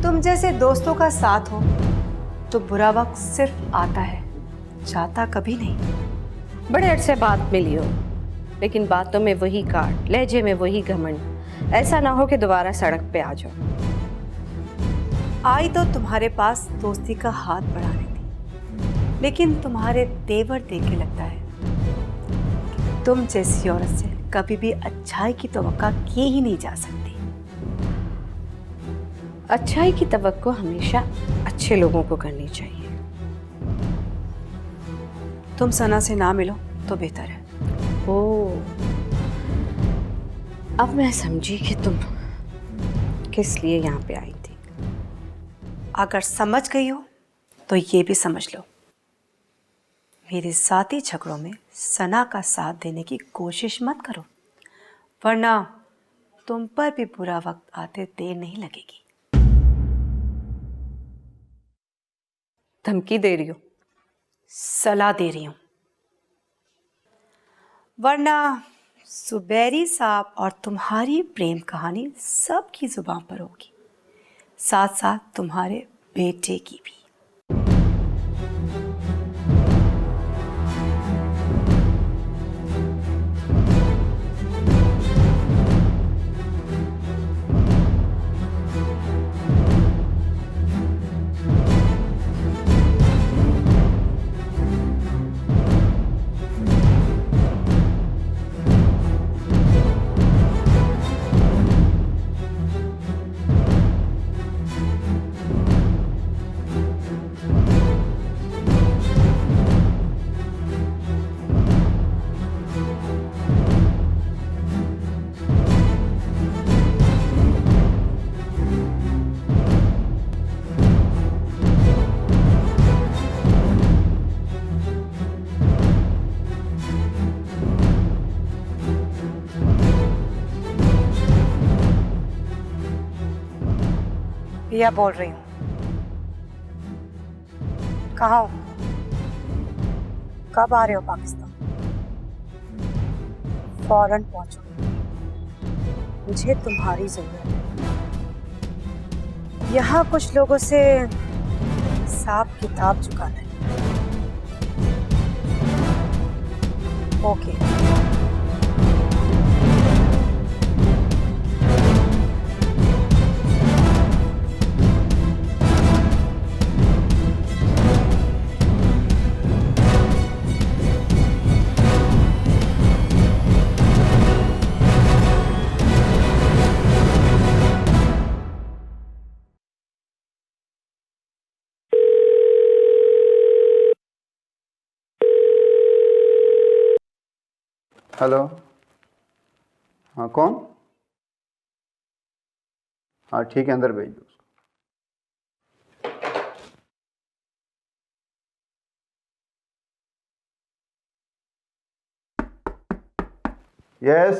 तुम जैसे दोस्तों का साथ हो तो बुरा वक्त सिर्फ आता है, जाता कभी नहीं। बड़े अरसे बाद मिली हो, लेकिन बातों में वही काट, लहजे में वही घमंड। ऐसा ना हो कि दोबारा सड़क पे आ जाओ। आई तो तुम्हारे पास दोस्ती का हाथ बढ़ाने थी, लेकिन तुम्हारे तेवर देख के लगता है कि तुम जैसी औरत से कभी भी अच्छाई की तवक्का की ही नहीं जा सकती। अच्छाई की तवक्को हमेशा अच्छे लोगों को करनी चाहिए। तुम सना से ना मिलो तो बेहतर है। ओह, अब मैं समझी कि तुम किस लिए यहाँ पे आई थी। अगर समझ गई हो तो ये भी समझ लो, मेरे साथी झगड़ों में सना का साथ देने की कोशिश मत करो, वरना तुम पर भी बुरा वक्त आते देर नहीं लगेगी। धमकी दे रही हो? सलाह दे रही हूं, वरना सुबेरी साहब और तुम्हारी प्रेम कहानी सबकी जुबान पर होगी, साथ साथ तुम्हारे बेटे की भी। पिया बोल रही हूँ। कहाँ हो? कब आ रहे हो पाकिस्तान? फौरन पहुंचो, मुझे तुम्हारी जरूरत है। यहाँ कुछ लोगों से हिसाब किताब चुकाना है। ओके। हेलो, हाँ कौन? हाँ ठीक है, अंदर भेज दो उसको। यस।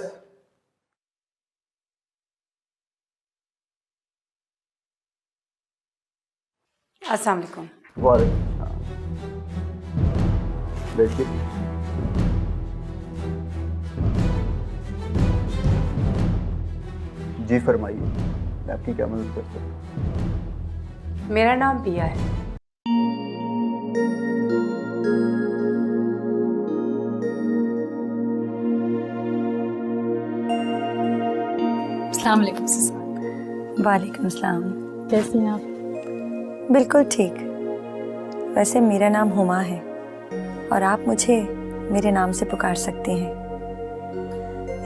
अस्सलाम वालेकुम। वालेकुम सलाम। बैठिए। जी फरमाइए, मैं आपकी क्या मदद कर सकता हूँ? मेरा नाम पिया है। अस्सलाम वालेकुम ससुर। वालेकुम अस्सलाम। कैसी हैं आप? बिल्कुल ठीक। वैसे मेरा नाम हुमा है और आप मुझे मेरे नाम से पुकार सकती हैं।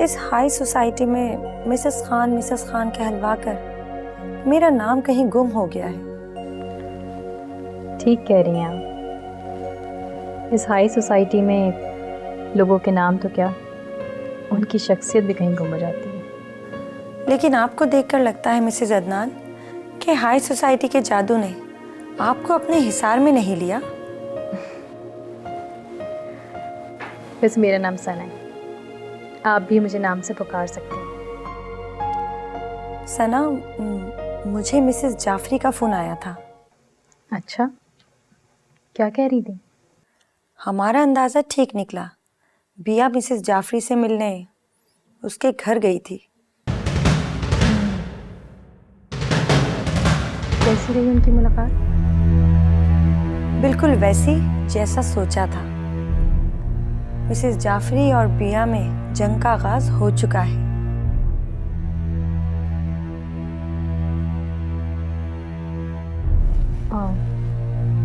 इस हाई सोसाइटी में मिसेस खान कहलवा कर मेरा नाम कहीं गुम हो गया है। ठीक कह रही हैं आप। इस हाई सोसाइटी में लोगों के नाम तो क्या, उनकी शख्सियत भी कहीं गुम हो जाती है। लेकिन आपको देखकर लगता है मिसेस अदनान कि हाई सोसाइटी के जादू ने आपको अपने हिसार में नहीं लिया। वैसे मेरा नाम सना है, आप भी मुझे नाम से पुकार सकते हैं। सना, मुझे मिसेस जाफरी का फ़ोन आया था। अच्छा, क्या कह रही थी? हमारा अंदाज़ा ठीक निकला। बिया मिसेस जाफरी से मिलने उसके घर गई थी। कैसी रही उनकी मुलाकात? बिल्कुल वैसी जैसा सोचा था। मिसेस जाफरी और बिया में जंग का आगाज हो चुका है।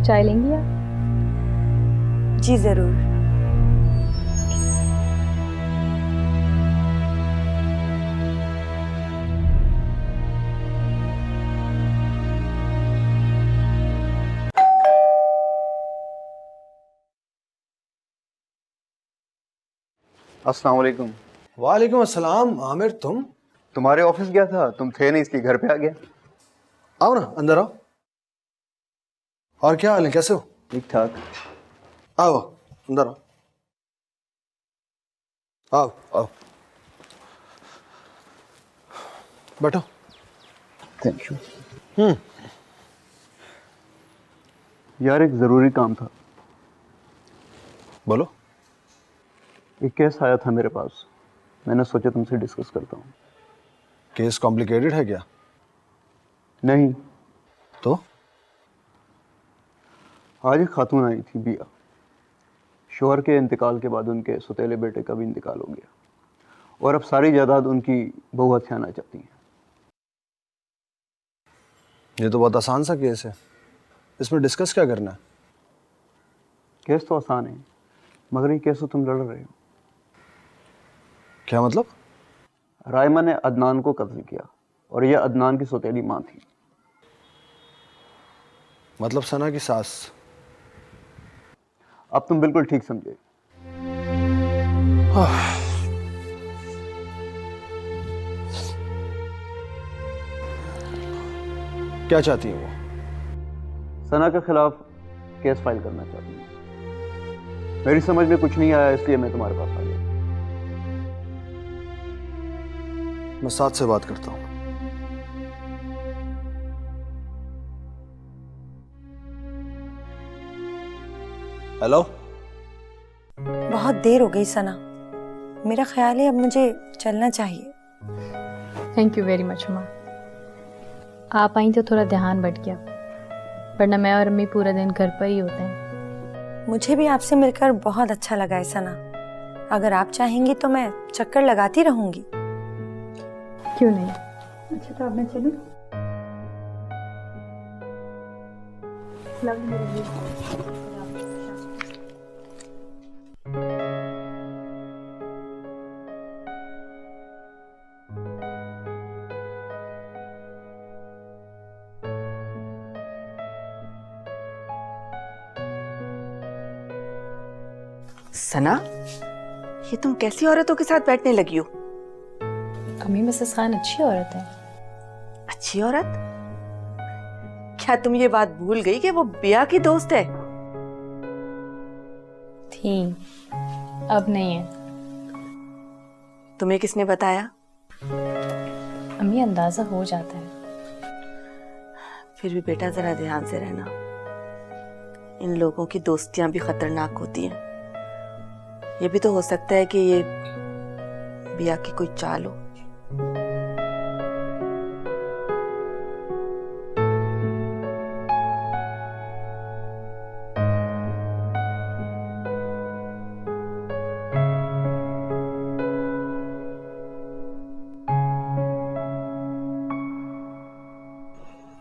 चाय लेंगी आप? जी जरूर। अस्सलाम वालेकुम। वालेकुम अस्सलाम। आमिर, तुम? तुम्हारे ऑफिस गया था, तुम थे नहीं, इसलिए घर पे आ गया। आओ ना, अंदर आओ। और क्या हाल है, कैसे हो? ठीक ठाक। आओ अंदर आओ। आओ आओ, बैठो। Thank you. यार एक ज़रूरी काम था। बोलो। एक केस आया था मेरे पास, मैंने सोचा तुमसे डिस्कस करता हूँ। केस कॉम्प्लिकेटेड है क्या? नहीं, तो आज एक खातून आई थी, बिया। शोहर के इंतकाल के बाद उनके सौतेले बेटे का भी इंतकाल हो गया और अब सारी जायदाद उनकी बहू हथियाना चाहती हैं। ये तो बहुत आसान सा केस है, इसमें डिस्कस क्या करना है? केस तो आसान है, मगर ये केस तो तुम लड़ रहे हो। क्या मतलब? रायमा ने अदनान को कत्ल किया और यह अदनान की सौतेली माँ थी। मतलब सना की सास? अब तुम बिल्कुल ठीक समझे। क्या चाहती है वो? सना के खिलाफ केस फाइल करना चाहती हूँ। मेरी समझ में कुछ नहीं आया, इसलिए मैं तुम्हारे पास आ गया। मैं साथ से बात करता हूँ। हेलो। बहुत देर हो गई सना, मेरा ख्याल है अब मुझे चलना चाहिए। थैंक यू वेरी मच माँ। आप आई तो थोड़ा ध्यान बट गया, वरना मैं और अम्मी पूरा दिन घर पर ही होते हैं। मुझे भी आपसे मिलकर बहुत अच्छा लगा है सना। अगर आप चाहेंगी तो मैं चक्कर लगाती रहूंगी। क्यों नहीं? अच्छा तो अब मैं चलूं? सना, ये तुम कैसी औरतों के साथ बैठने लगी हो? अम्मी मिसेस खान अच्छी औरत है। अच्छी औरत? क्या तुम ये बात भूल गई कि वो बिया की दोस्त है? थी, अब नहीं है। तुम्हें किसने बताया? अम्मी अंदाजा हो जाता है। फिर भी बेटा जरा ध्यान से रहना, इन लोगों की दोस्तियां भी खतरनाक होती हैं। ये भी तो हो सकता है कि ये बिया की कोई चाल हो।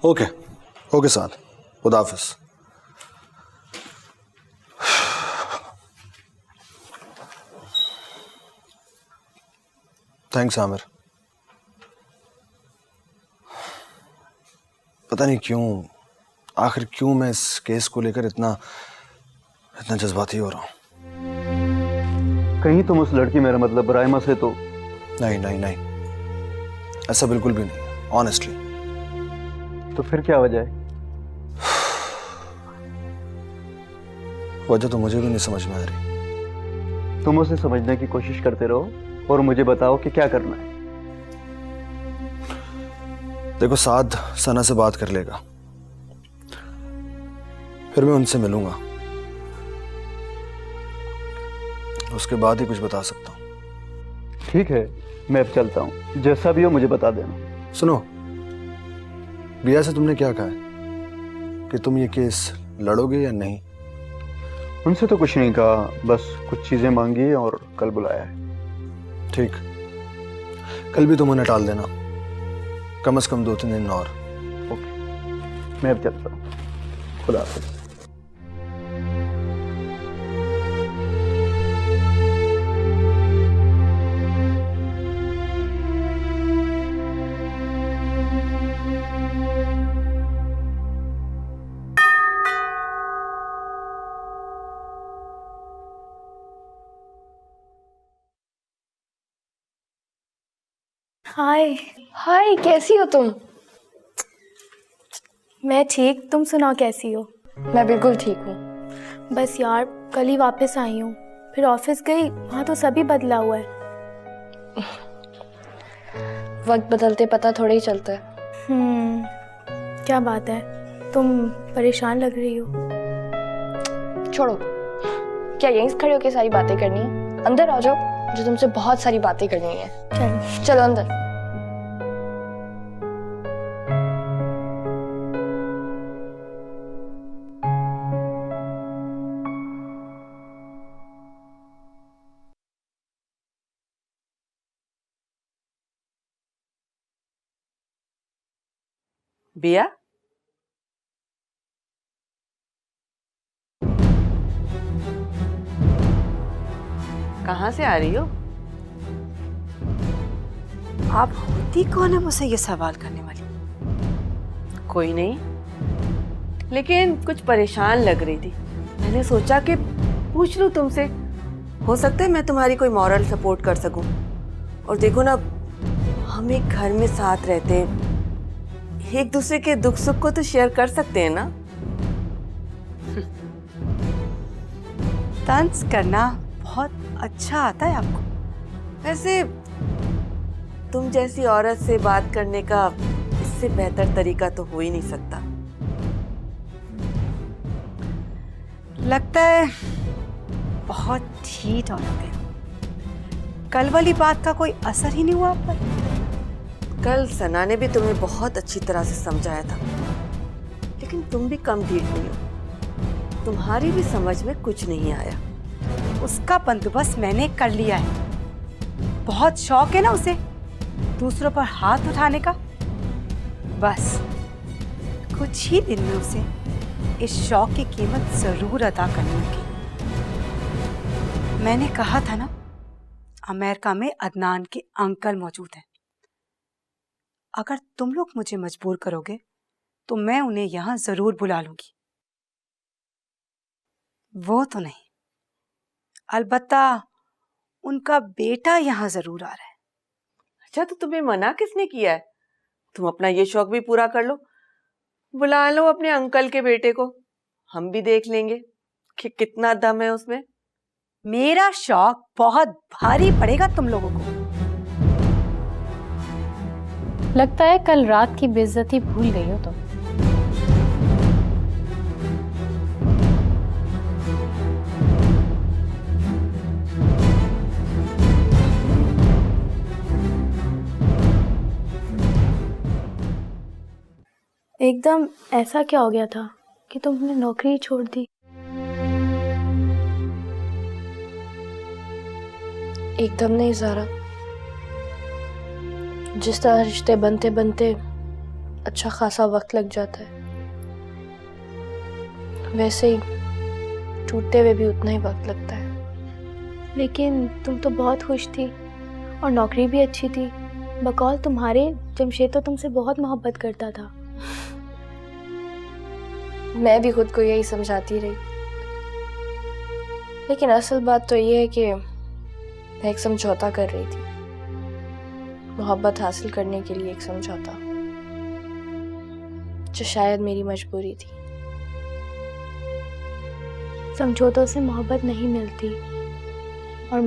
ओके ओके साथ, खुदा हाफिज। थैंक्स आमिर। पता नहीं क्यों, आखिर क्यों मैं इस केस को लेकर इतना जज्बाती हो रहा हूँ। कहीं तुम उस लड़की, मेरा मतलब रायमा से तो नहीं नहीं नहीं, ऐसा बिल्कुल भी नहीं, ऑनेस्टली। तो फिर क्या वजह है? वजह तो मुझे भी नहीं समझ में आ रही। तुम उसे समझने की कोशिश करते रहो और मुझे बताओ कि क्या करना है। देखो, साद सना से बात कर लेगा, फिर मैं उनसे मिलूंगा, उसके बाद ही कुछ बता सकता हूँ। ठीक है, मैं अब चलता हूँ। जैसा भी हो मुझे बता देना। सुनो, बिया से तुमने क्या कहा है? कि तुम ये केस लड़ोगे या नहीं? उनसे तो कुछ नहीं कहा, बस कुछ चीज़ें मांगी और कल बुलाया है। ठीक, कल भी तुम उन्हें टाल देना, कम से कम 2-3 दिन और। ओके, मैं अब चलता हूँ। खुदा हाफिज़। हाय। हाय, कैसी हो तुम? मैं ठीक, तुम सुनाओ कैसी हो? मैं बिल्कुल ठीक हूँ। बस यार, कल ही वापस आई हूँ, फिर ऑफिस गई, वहाँ तो सभी बदला हुआ है। वक्त बदलते पता थोड़ा ही चलता है। क्या बात है, तुम परेशान लग रही हो। छोड़ो, क्या यहीं खड़े होकर सारी बातें करनी है? अंदर आ जाओ, मुझे तुमसे बहुत सारी बातें करनी है। चलो चलो अंदर। बिया, कहाँ से आ रही हो? आप होती कौन है मुझसे ये सवाल करने वाली? कोई नहीं, लेकिन कुछ परेशान लग रही थी। मैंने सोचा कि पूछ लूं तुमसे, हो सकता है मैं तुम्हारी कोई मॉरल सपोर्ट कर सकूं। और देखो ना, हम एक घर में साथ रहते हैं, एक दूसरे के दुख सुख को तो शेयर कर सकते हैं ना। तंज करना बहुत अच्छा आता है आपको। वैसे तुम जैसी औरत से बात करने का इससे बेहतर तरीका तो हो ही नहीं सकता। लगता है बहुत ढीठ औरत है। कल वाली बात का कोई असर ही नहीं हुआ आप पर? कल सना ने भी तुम्हें बहुत अच्छी तरह से समझाया था, लेकिन तुम भी कम ढीठ नहीं हो। तुम्हारी भी समझ में कुछ नहीं आया। उसका बंदोबस्त मैंने कर लिया है। बहुत शौक है ना उसे दूसरों पर हाथ उठाने का। बस कुछ ही दिन में उसे इस शौक की कीमत जरूर अदा करनी होगी। मैंने कहा था ना, अमेरिका में अदनान के अंकल मौजूद हैं। अगर तुम लोग मुझे मजबूर करोगे तो मैं उन्हें यहां जरूर बुला लूंगी। वो तो नहीं, अलबत्ता उनका बेटा यहां जरूर आ रहा है। अच्छा, तो तुम्हें मना किसने किया है? तुम अपना ये शौक भी पूरा कर लो, बुला लो अपने अंकल के बेटे को। हम भी देख लेंगे कि कितना दम है उसमें। मेरा शौक बहुत भारी पड़ेगा तुम लोगों को। लगता है कल रात की बेइज्जती भूल गई हो तुम। एकदम ऐसा क्या हो गया था कि तुमने नौकरी ही छोड़ दी? एकदम नहीं ज़ारा, जिस तरह रिश्ते बनते बनते अच्छा खासा वक्त लग जाता है, वैसे ही टूटते हुए भी उतना ही वक्त लगता है। लेकिन तुम तो बहुत खुश थी और नौकरी भी अच्छी थी। बकौल तुम्हारे जमशेद तो तुमसे बहुत मोहब्बत करता था। मैं भी खुद को यही समझाती रही, लेकिन असल बात तो ये है कि मैं एक समझौता कर रही थी, मोहब्बत हासिल करने के लिए एक समझौता, जो शायद मेरी मजबूरी थी। समझौतों से मोहब्बत नहीं मिलती, और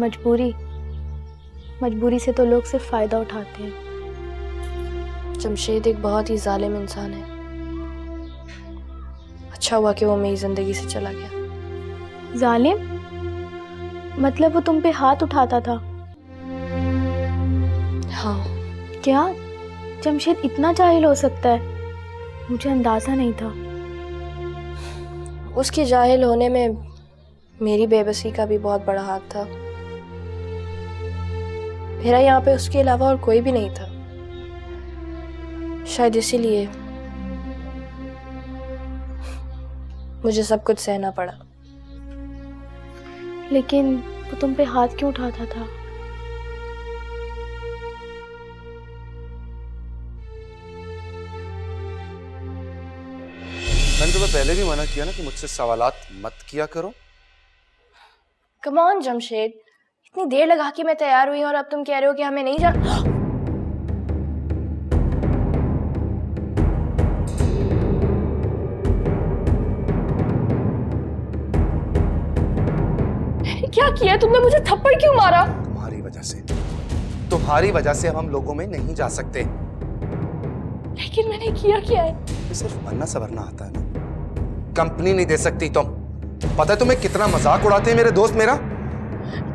मजबूरी से तो लोग सिर्फ फायदा उठाते हैं। जमशेद एक बहुत ही जालिम इंसान है। अच्छा हुआ कि वो मेरी जिंदगी से चला गया। जालिम? मतलब वो तुम पे हाथ उठाता था? हाँ। क्या जमशेद इतना जाहिल हो सकता है? मुझे अंदाजा नहीं था। उसके जाहिल होने में मेरी बेबसी का भी बहुत बड़ा हाथ था। मेरा यहाँ पे उसके अलावा और कोई भी नहीं था। शायद इसीलिए मुझे सब कुछ सहना पड़ा। लेकिन वो तुम पे हाथ क्यों उठाता था? मैंने तुम्हें पहले भी मना किया ना कि मुझसे सवालात मत किया करो। कम ऑन जमशेद, इतनी देर लगा के मैं तैयार हुई और अब तुम कह रहे हो कि हमें नहीं जा। क्या किया तुमने? मुझे थप्पड़ क्यों मारा? तुम्हारी वजह से अब हम लोगों में नहीं जा सकते। लेकिन मैंने किया क्या है? ये सिर्फ बनना सवरना आता है ना। कंपनी नहीं दे सकती तुम। पता है तुम्हें कितना मजाक उड़ाते हैं मेरे दोस्त मेरा।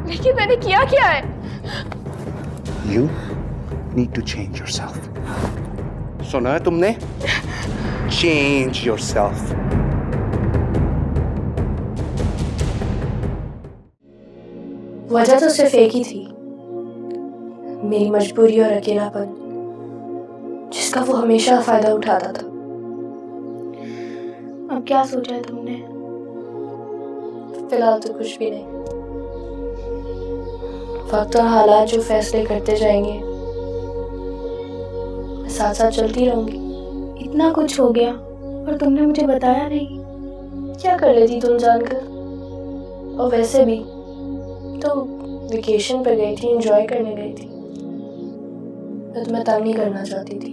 लेकिन मैंने किया क्या है? You need to change yourself. सुना है तुमने? Change yourself. वजह तो सिर्फ एक ही थी, मेरी मजबूरी और अकेलापन, जिसका वो हमेशा फायदा उठाता था। अब क्या सोचा है तुमने? फिलहाल तो कुछ भी नहीं। वक्त और हालात जो फैसले करते जाएंगे, मैं साथ साथ चलती रहूंगी। इतना कुछ हो गया और तुमने मुझे बताया नहीं। क्या कर लेती तुम जानकर? और वैसे भी तो वेकेशन पे गई थी, एंजॉय करने गई थी। मैं तुम्हें तंग नहीं करना चाहती थी।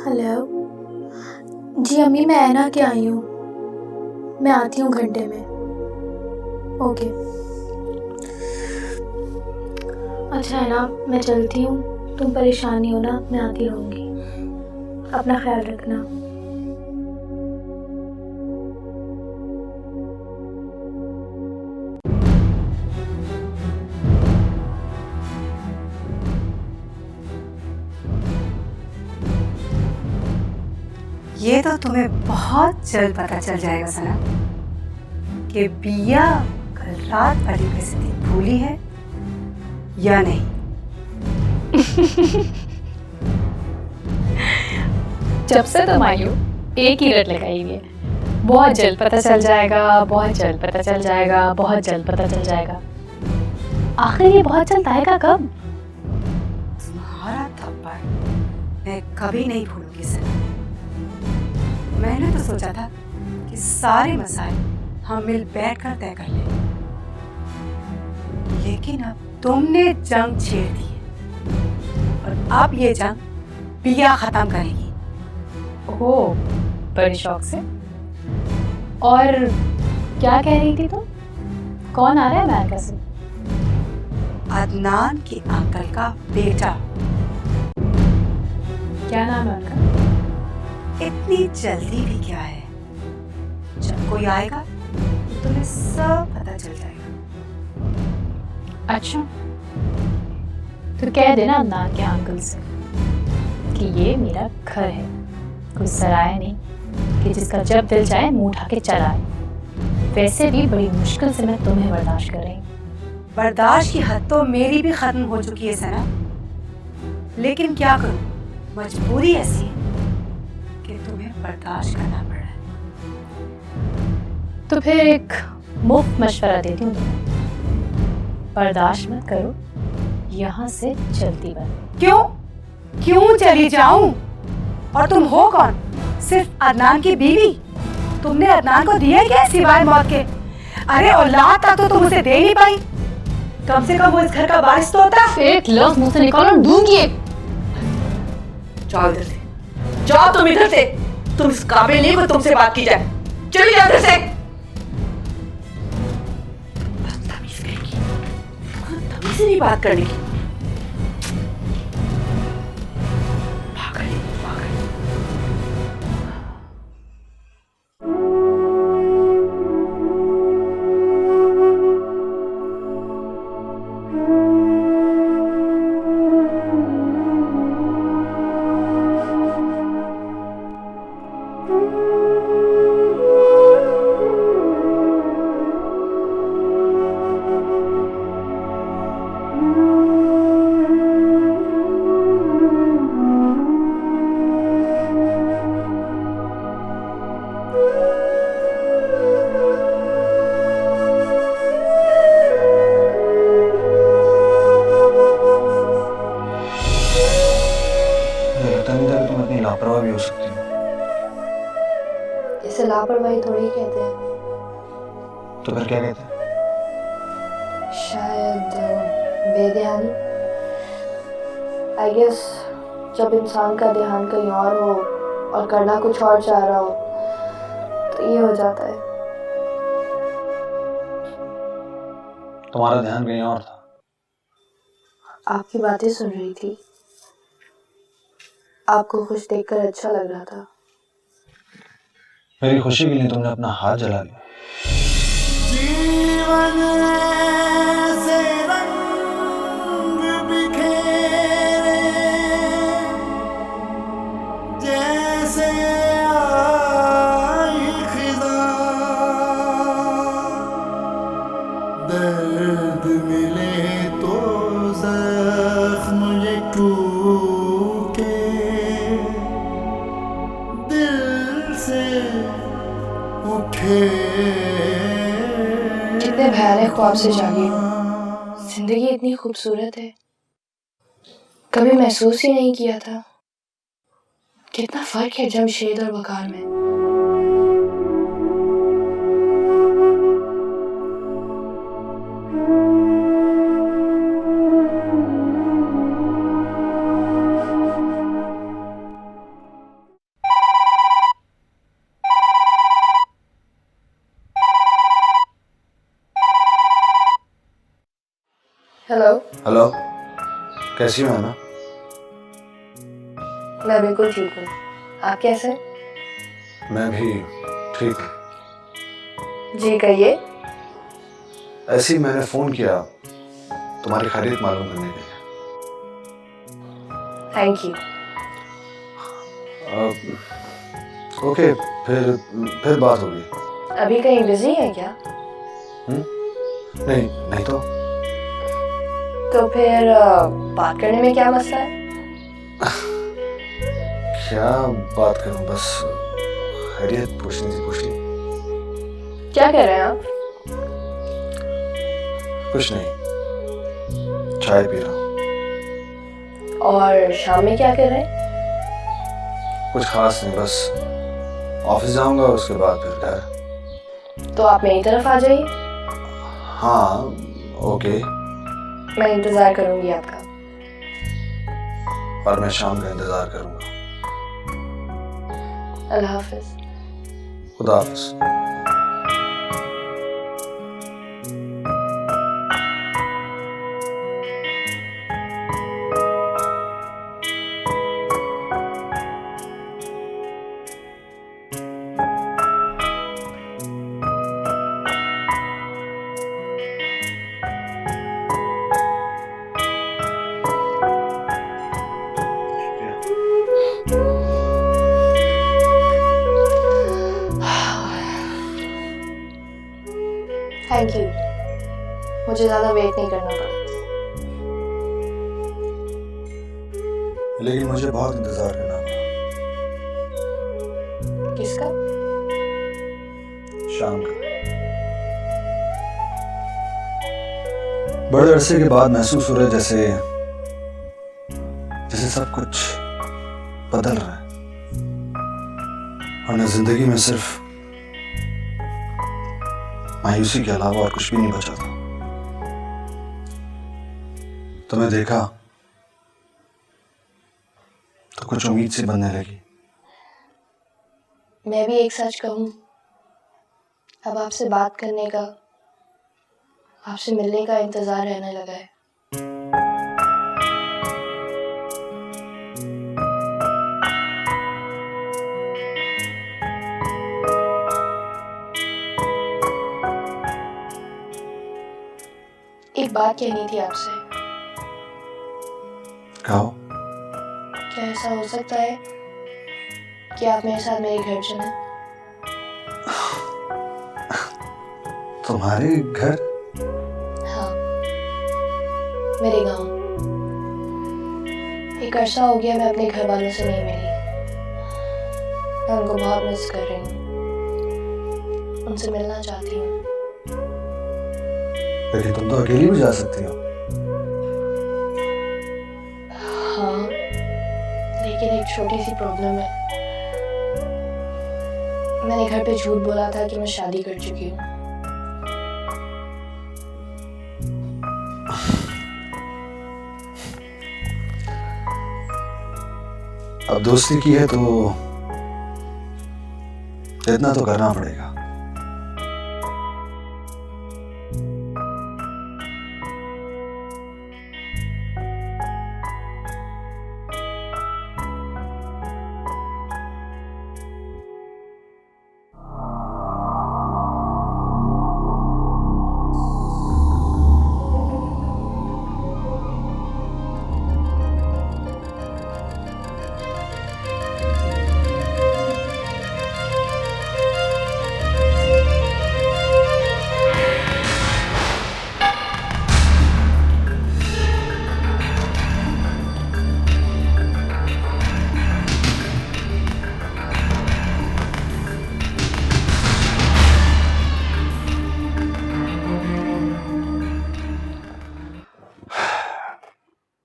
हेलो जी अम्मी, मैं ऐना के आई हूँ। मैं आती हूँ घंटे में। ओके। अच्छा है ना, मैं चलती हूँ। तुम परेशान नहीं होना, मैं आती रहूँगी। अपना ख्याल रखना। ये तो तुम्हें बहुत जल्द पता चल जाएगा सना कि बिया कल रात वाली बेइज्जती भूली है या नहीं। जब से तुम आई हो एक ही रट लगाई हुई है, बहुत जल्द पता चल जाएगा, बहुत जल्द पता चल जाएगा, बहुत जल्द पता चल जाएगा। आखिर ये बहुत जल्द आएगा कब? तुम्हारा थप्पड़ मैं कभी नहीं भूलूंगी सना। मैंने तो सोचा था कि सारे मसाइल हम मिल बैठकर तय कर लें, लेकिन अब तुमने जंग छेड़ दी है और अब ये जंग बिया खत्म करेगी। ओह, बड़े शौक से। और क्या कह रही थी तुम? कौन आ रहा है अमेरिका से? अदनान के अंकल का बेटा। क्या नाम है उनका? इतनी जल्दी भी क्या है, जब कोई आएगा तो तुम्हें सब पता चल जाएगा। अच्छा, तो कह देना अदनान के अंकल से कि ये मेरा घर है, कोई सराय नहीं कि जिसका जब दिल चाहे मुंह उठा के चला आए। वैसे भी बड़ी मुश्किल से मैं तुम्हें बर्दाश्त कर रही हूँ। बर्दाश्त की हद तो मेरी भी खत्म हो चुकी है सना, लेकिन क्या करूं, मजबूरी ऐसी है कि तुम्हें बर्दाश्त करना पड़ रहा है। तो फिर एक मुफ्त मशवरा देती हूँ तुम्हें, बर्दाश्त मत करो, यहाँ से चलती बनो। क्यों क्यों चली जाऊं? और तुम हो कौन? सिर्फ अदनान की बीवी? तुमने अदनान को दिया क्या सिवाय मौत के? अरे औलाद तक तो तुम उसे दे नहीं पाई। कम से कम वो इस घर का वारिस तो होता। एक लफ्ज मुंह से निकालो, दूंगी। जाओ इधर से, जाओ तुम इधर से। तुम इस काबिल नहीं को तुमसे बात की जाए। चली जाओ इधर से। बदतमीज कहेगी, तमीज से नहीं बात करने की। लापरवाही थोड़ी कहते हैं। तो फिर क्या कहते हैं? शायद बेध्यानी। आई गेस जब इंसान का ध्यान कहीं और हो और करना कुछ और चाह रहा हो तो ये हो जाता है। तुम्हारा ध्यान कहीं और था। आपकी बातें सुन रही थी, आपको खुश देखकर अच्छा लग रहा था। मेरी खुशी के लिए तुमने अपना हाथ जला लिया। जीवन से रंग बिखेरे जैसे आई खिज़ां, दर्द मिले तो जख्म ये टूटे, दिल से उठे। कितने भयानक ख्वाब से जागी हूँ। जिंदगी इतनी खूबसूरत है, कभी महसूस ही नहीं किया था। कितना फर्क है जमशेद और वकार में। हेलो। हेलो, कैसी हो ना? मैं बिल्कुल ठीक हूँ, आप कैसे? मैं भी ठीक हूँ। जी कहिए। ऐसे ही मैंने फोन किया तुम्हारी खैरियत मालूम करने के लिए। Thank you. ओके, फिर बात होगी। अभी कहीं बिजी है क्या? नहीं नहीं तो फिर बात करने में क्या मसला है? क्या बात करूं, बस खैरियत पूछनी थी। पूछ ली। क्या कर रहे हैं आप? कुछ नहीं, चाय पी रहा हूँ। और शाम में क्या कर रहे हैं? कुछ खास नहीं, बस ऑफिस जाऊंगा, उसके बाद फिर घर। तो आप मेरी तरफ आ जाइए। हाँ ओके। मैं इंतजार करूंगी आपका। और मैं शाम का इंतजार करूंगा। अल्लाह हाफिज। खुदा हाफिज। थैंक यू, मुझे ज्यादा वेट नहीं करना पड़ा। लेकिन मुझे बहुत इंतजार करना पड़ा। किसका? शाम का। बड़े अरसे के बाद महसूस हो रहा है जैसे सब कुछ बदल रहा है, वरना जिंदगी में सिर्फ मायूसी के अलावा और कुछ भी नहीं बचा था। तुम्हें देखा तो कुछ उम्मीद सी बनने लगी। मैं भी एक सच कहूँ, अब आपसे बात करने का, आपसे मिलने का इंतजार रहने लगा है। एक बात कहनी थी आपसे। कहो। क्या ऐसा हो सकता है कि आप मेरे साथ मेरे घर चलें? तुम्हारे घर? हाँ, मेरे गांव। एक अरसा हो गया मैं अपने घर वालों से नहीं मिली। मैं उनको बहुत मिस कर रही हूँ, उनसे मिलना चाहती हूँ। लेकिन तुम तो अकेली भी जा सकती हो। हाँ, लेकिन एक छोटी सी प्रॉब्लम है। मैंने घर पे झूठ बोला था कि मैं शादी कर चुकी हूँ। अब दोस्ती की है तो इतना तो करना पड़ेगा।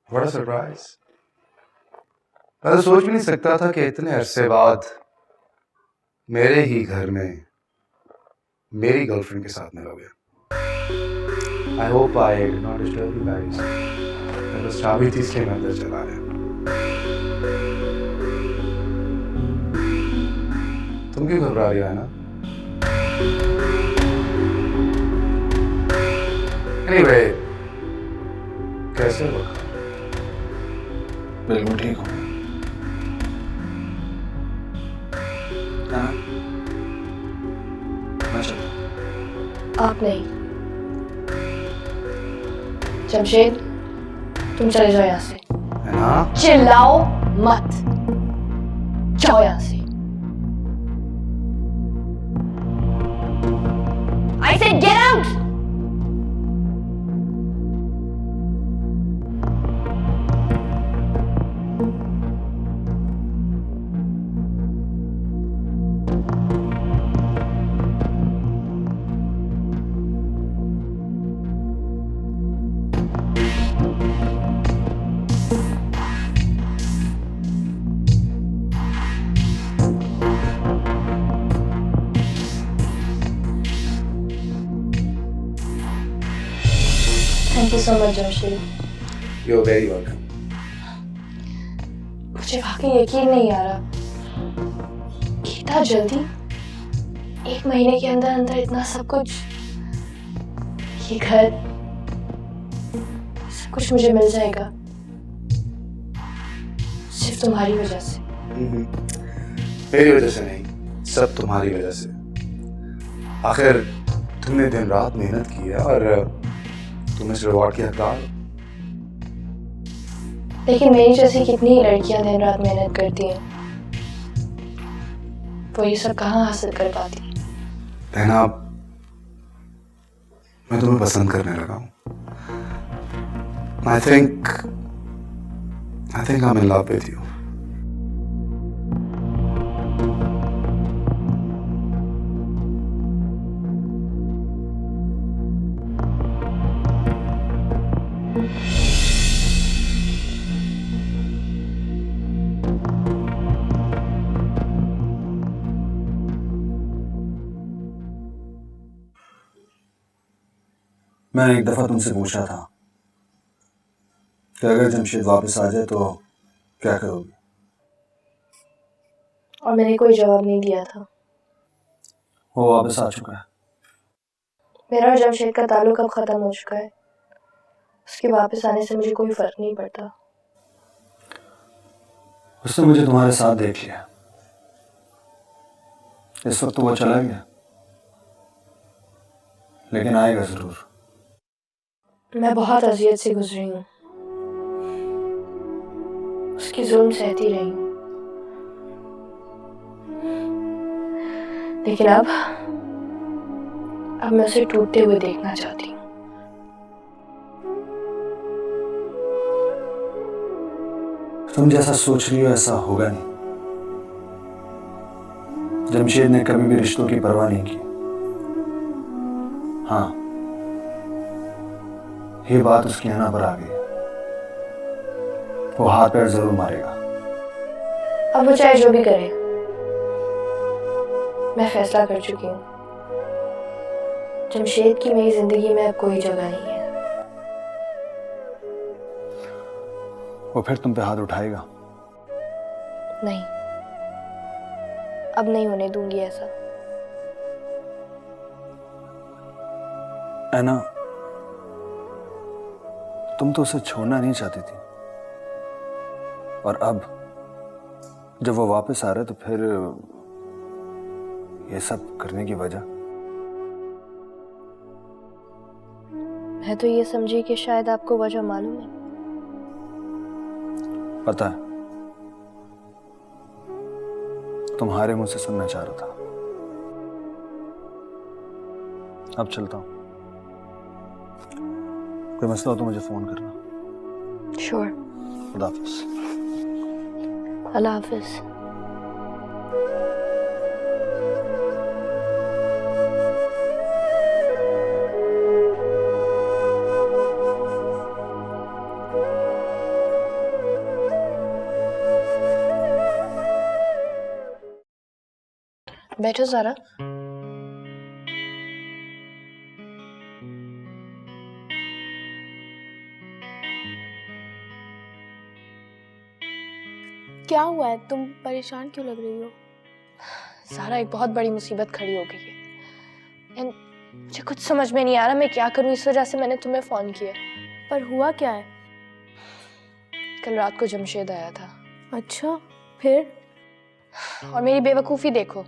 बड़ा सरप्राइज। मैं तो सोच भी नहीं सकता था कि इतने अरसे बाद मेरे ही घर में मेरी गर्लफ्रेंड के साथ मिलोगे। I hope I did not disturb you guys. बस चाबी थी इसलिए मैं अंदर चला आया। तुम क्यों घबरा रही हो ना? एनीवे, कैसे हो? बिल्कुल ठीक हूँ। मैं चलता। आप नहीं, जमशेद तुम चले जाओ यहाँ से। है ना? चिल्लाओ मत, जाओ यहाँ से। I said get out! Thank you so much, Jamshed. You're very welcome. मुझे वाकई यकीन नहीं आ रहा कि इतना जल्दी 1 महीने के अंदर अंदर इतना सब कुछ, ये घर, सब कुछ मुझे मिल जाएगा सिर्फ तुम्हारी वजह से। मेरी वजह से नहीं, सब तुम्हारी वजह से। आखिर तुमने दिन रात मेहनत की है और तुम इस रिवॉर्ड की हकदार। लेकिन मेरी जैसी कितनी लड़कियां दिन रात मेहनत करती हैं, वो ये सब कहाँ हासिल कर पाती। रहना, मैं तुम्हें पसंद करने लगा हूँ। I think I'm in love with you. मैंने एक दफा तुमसे पूछा था कि अगर जमशेद वापस आ जाए तो क्या करोगी? और मैंने कोई जवाब नहीं दिया था। वो वापस आ चुका है। मेरा और जमशेद का ताल्लुक अब खत्म हो चुका है। उसके वापस आने से मुझे कोई फर्क नहीं पड़ता। उसने मुझे तुम्हारे साथ देख लिया। इस वक्त तो वो चला गया, लेकिन आएगा जरूर। मैं बहुत अजियत से गुजरी हूँ, उसकी जुल्म सहती रही हूँ, लेकिन अब मैं उसे टूटते हुए देखना चाहती हूँ। तुम जैसा सोच रही हो ऐसा होगा नहीं। जमशेद ने कभी भी रिश्तों की परवाह नहीं की। हाँ, ये बात उसकी आना पर आ गई। वो हाथ पैर जरूर मारेगा। अब वो चाहे जो भी करे, मैं फैसला कर चुकी हूँ, जमशेद की मेरी जिंदगी में अब कोई जगह नहीं है। वो फिर तुम पे हाथ उठाएगा? नहीं, अब नहीं होने दूंगी ऐसा। ऐना, तुम तो उसे छोड़ना नहीं चाहती थी, और अब जब वो वापस आ रहा है तो फिर ये सब करने की वजह? मैं तो ये समझी कि शायद आपको वजह मालूम है। पता है, तुम्हारे मुंह से सुनना चाह रहा था। अब चलता हूं, कोई मसला हो तो मुझे फोन करना। श्योर। खुदा हाफिज। अल्लाह हाफिज। बैठो ज़रा। क्या हुआ है? तुम परेशान क्यों लग रही हो? ज़ारा, एक बहुत बड़ी मुसीबत खड़ी हो गई है एंड मुझे कुछ समझ में नहीं आ रहा मैं क्या करूं। इस वजह से मैंने तुम्हें फ़ोन किया। पर हुआ क्या है? कल रात को जमशेद आया था। अच्छा, फिर? और मेरी बेवकूफ़ी देखो,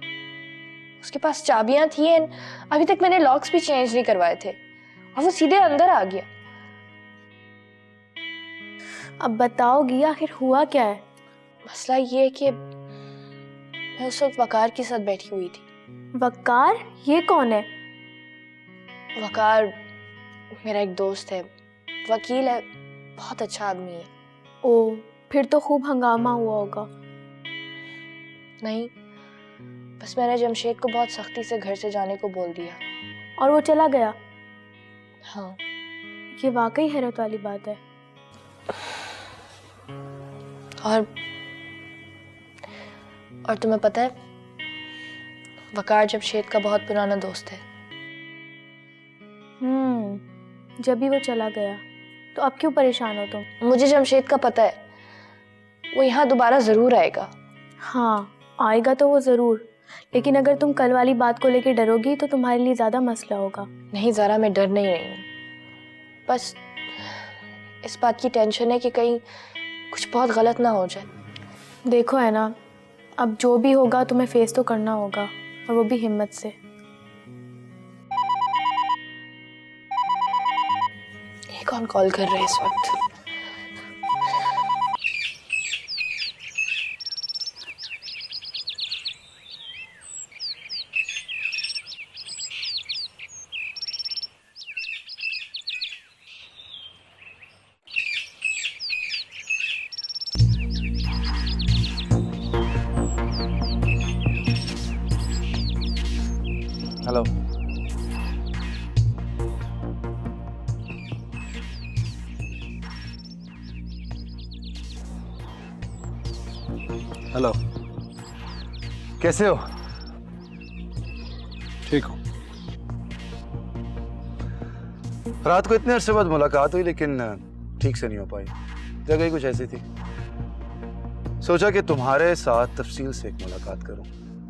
उसके पास चाबियां थी एंड अभी तक मैंने लॉक्स भी चेंज नहीं करवाए थे और वो सीधे अंदर आ गया। अब बताओगी आखिर हुआ क्या है? मसला ये है कि मैं उस वक्त वकार के साथ बैठी हुई थी। वकार? ये कौन है? वकार मेरा एक दोस्त है, वकील है, बहुत अच्छा आदमी है। ओ, फिर तो खूब हंगामा हुआ होगा। नहीं, बस मैंने जमशेद को बहुत सख्ती से घर से जाने को बोल दिया। और वो चला गया? हाँ। ये वाकई हैरत वाली बात है। और तुम्हें पता है, वकार जमशेद का बहुत पुराना दोस्त है। जब भी वो चला गया तो अब क्यों परेशान हो तुम? मुझे जमशेद का पता है, वो यहाँ दोबारा जरूर आएगा। हाँ, आएगा तो वो जरूर, लेकिन अगर तुम कल वाली बात को लेकर डरोगी तो तुम्हारे लिए ज्यादा मसला होगा। नहीं ज़ारा, मैं डर नहीं रही हूँ, बस इस बात की टेंशन है कि कहीं कुछ बहुत गलत ना हो जाए। देखो है ना, अब जो भी होगा तुम्हें फेस तो करना होगा, और वो भी हिम्मत से। ये कौन कॉल कर रहे हैं इस वक्त? हेलो। हेलो, कैसे हो? ठीक हो? रात को इतने अरसे बाद मुलाकात हुई, लेकिन ठीक से नहीं हो पाई। जगह ही कुछ ऐसी थी। सोचा कि तुम्हारे साथ तफसील से एक मुलाकात करूं,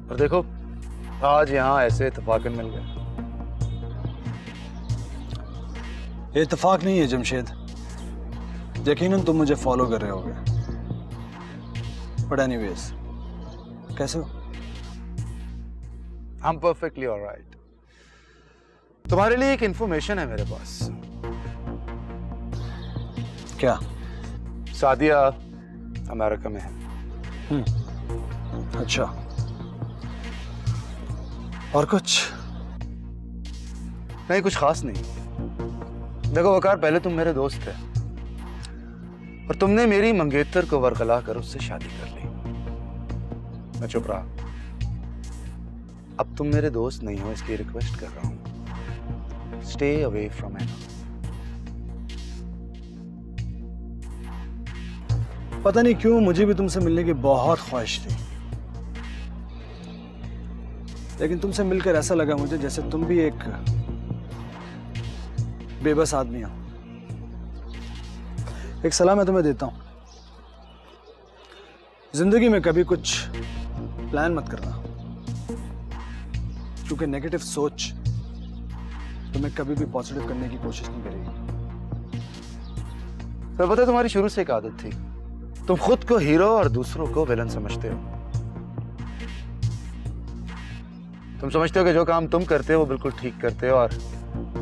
और देखो आज यहाँ ऐसे इत्तेफाकन मिल गया। ये इत्तेफाक नहीं है जमशेद, यकीनन तुम मुझे फॉलो कर रहे होगे। बट एनीवेज, कैसे हो? I'm perfectly alright. तुम्हारे लिए एक इंफॉर्मेशन है मेरे पास। क्या? सादिया अमेरिका में है। अच्छा, और कुछ? नहीं, कुछ खास नहीं। देखो वकार, पहले तुम मेरे दोस्त थे और तुमने मेरी मंगेतर को वरगला कर उससे शादी कर ली। मैं चुप रहा। अब तुम मेरे दोस्त नहीं हो, इसकी रिक्वेस्ट कर रहा हूं, स्टे अवे फ्रॉम एना। पता नहीं क्यों मुझे भी तुमसे मिलने की बहुत ख्वाहिश थी, लेकिन तुमसे मिलकर ऐसा लगा मुझे जैसे तुम भी एक बेबस आदमी हो। एक सलाह मैं तुम्हें देता हूं, जिंदगी में कभी कुछ प्लान मत करना, क्योंकि नेगेटिव सोच तुम्हें कभी भी पॉजिटिव करने की कोशिश नहीं करेगी। तो पता है तुम्हारी शुरू से एक आदत थी, तुम खुद को हीरो और दूसरों को विलन समझते हो। तुम समझते हो कि जो काम तुम करते हो वो बिल्कुल ठीक करते हो और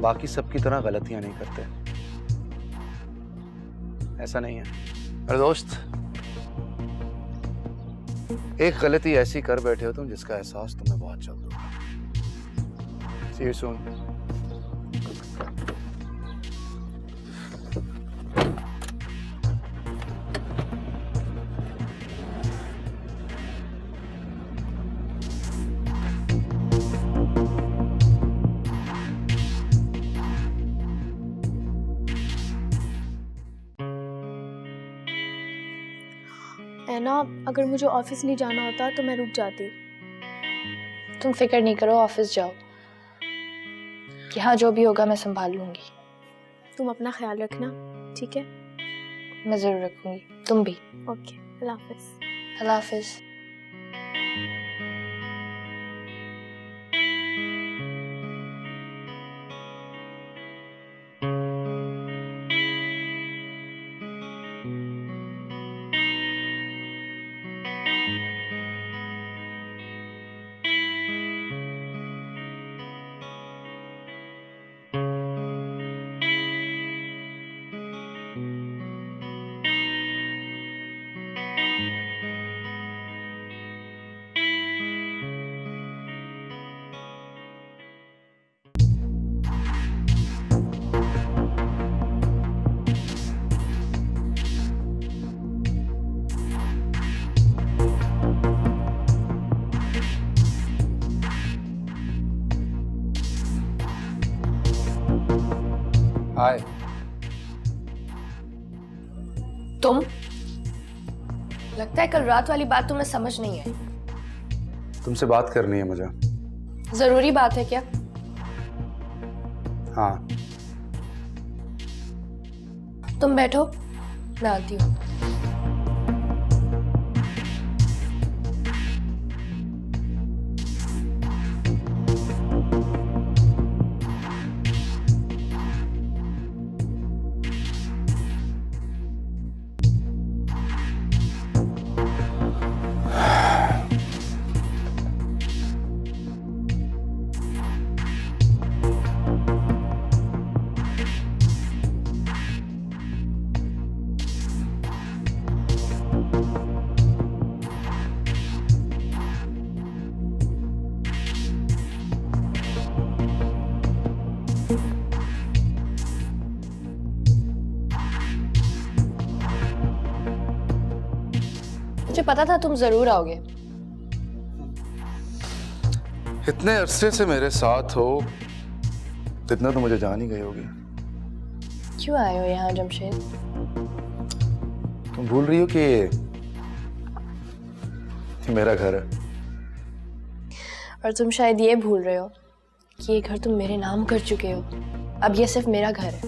बाकी सबकी तरह गलतियां नहीं करते। ऐसा नहीं है अरे दोस्त, एक गलती ऐसी कर बैठे हो तुम जिसका एहसास तुम्हें बहुत जल्द होगा। See you soon. ऐना, अगर मुझे ऑफिस नहीं जाना होता तो मैं रुक जाती। तुम फिक्र नहीं करो, ऑफिस जाओ, यहाँ जो भी होगा मैं संभाल लूंगी। तुम अपना ख्याल रखना, ठीक है? मैं जरूर रखूंगी, तुम भी। ओके, अल्लाह हाफिज। अल्लाह हाफिज। हाय। तुम, लगता है कल रात वाली बात तुम्हें समझ नहीं आई। तुमसे बात करनी है मुझे। जरूरी बात है क्या? हाँ। तुम बैठो, मैं आती हूँ। मुझे पता था तुम जरूर आओगे। इतने अरसे से मेरे साथ हो, इतना तो मुझे जान ही गई होगी। क्यों आए हो यहाँ जमशेद? तुम भूल रही हो कि ये मेरा घर है। और तुम शायद ये भूल रहे हो कि ये घर तुम मेरे नाम कर चुके हो। अब ये सिर्फ मेरा घर है।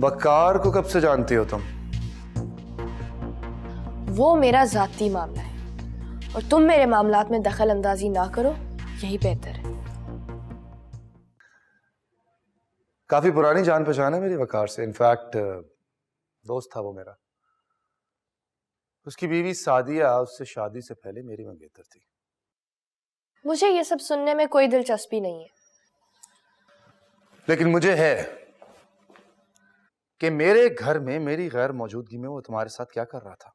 बक्कार को कब से जानती हो तुम? वो मेरा जाती मामला है और तुम मेरे मामलात में दखल अंदाजी ना करो, यही बेहतर है। काफी पुरानी जान पहचान है मेरी वकार से। इनफैक्ट दोस्त था वो मेरा। उसकी बीवी सादिया उससे शादी से पहले मेरी मंगेतर थी। मुझे ये सब सुनने में कोई दिलचस्पी नहीं है, लेकिन मुझे है कि मेरे घर में मेरी गैर मौजूदगी में वो तुम्हारे साथ क्या कर रहा था।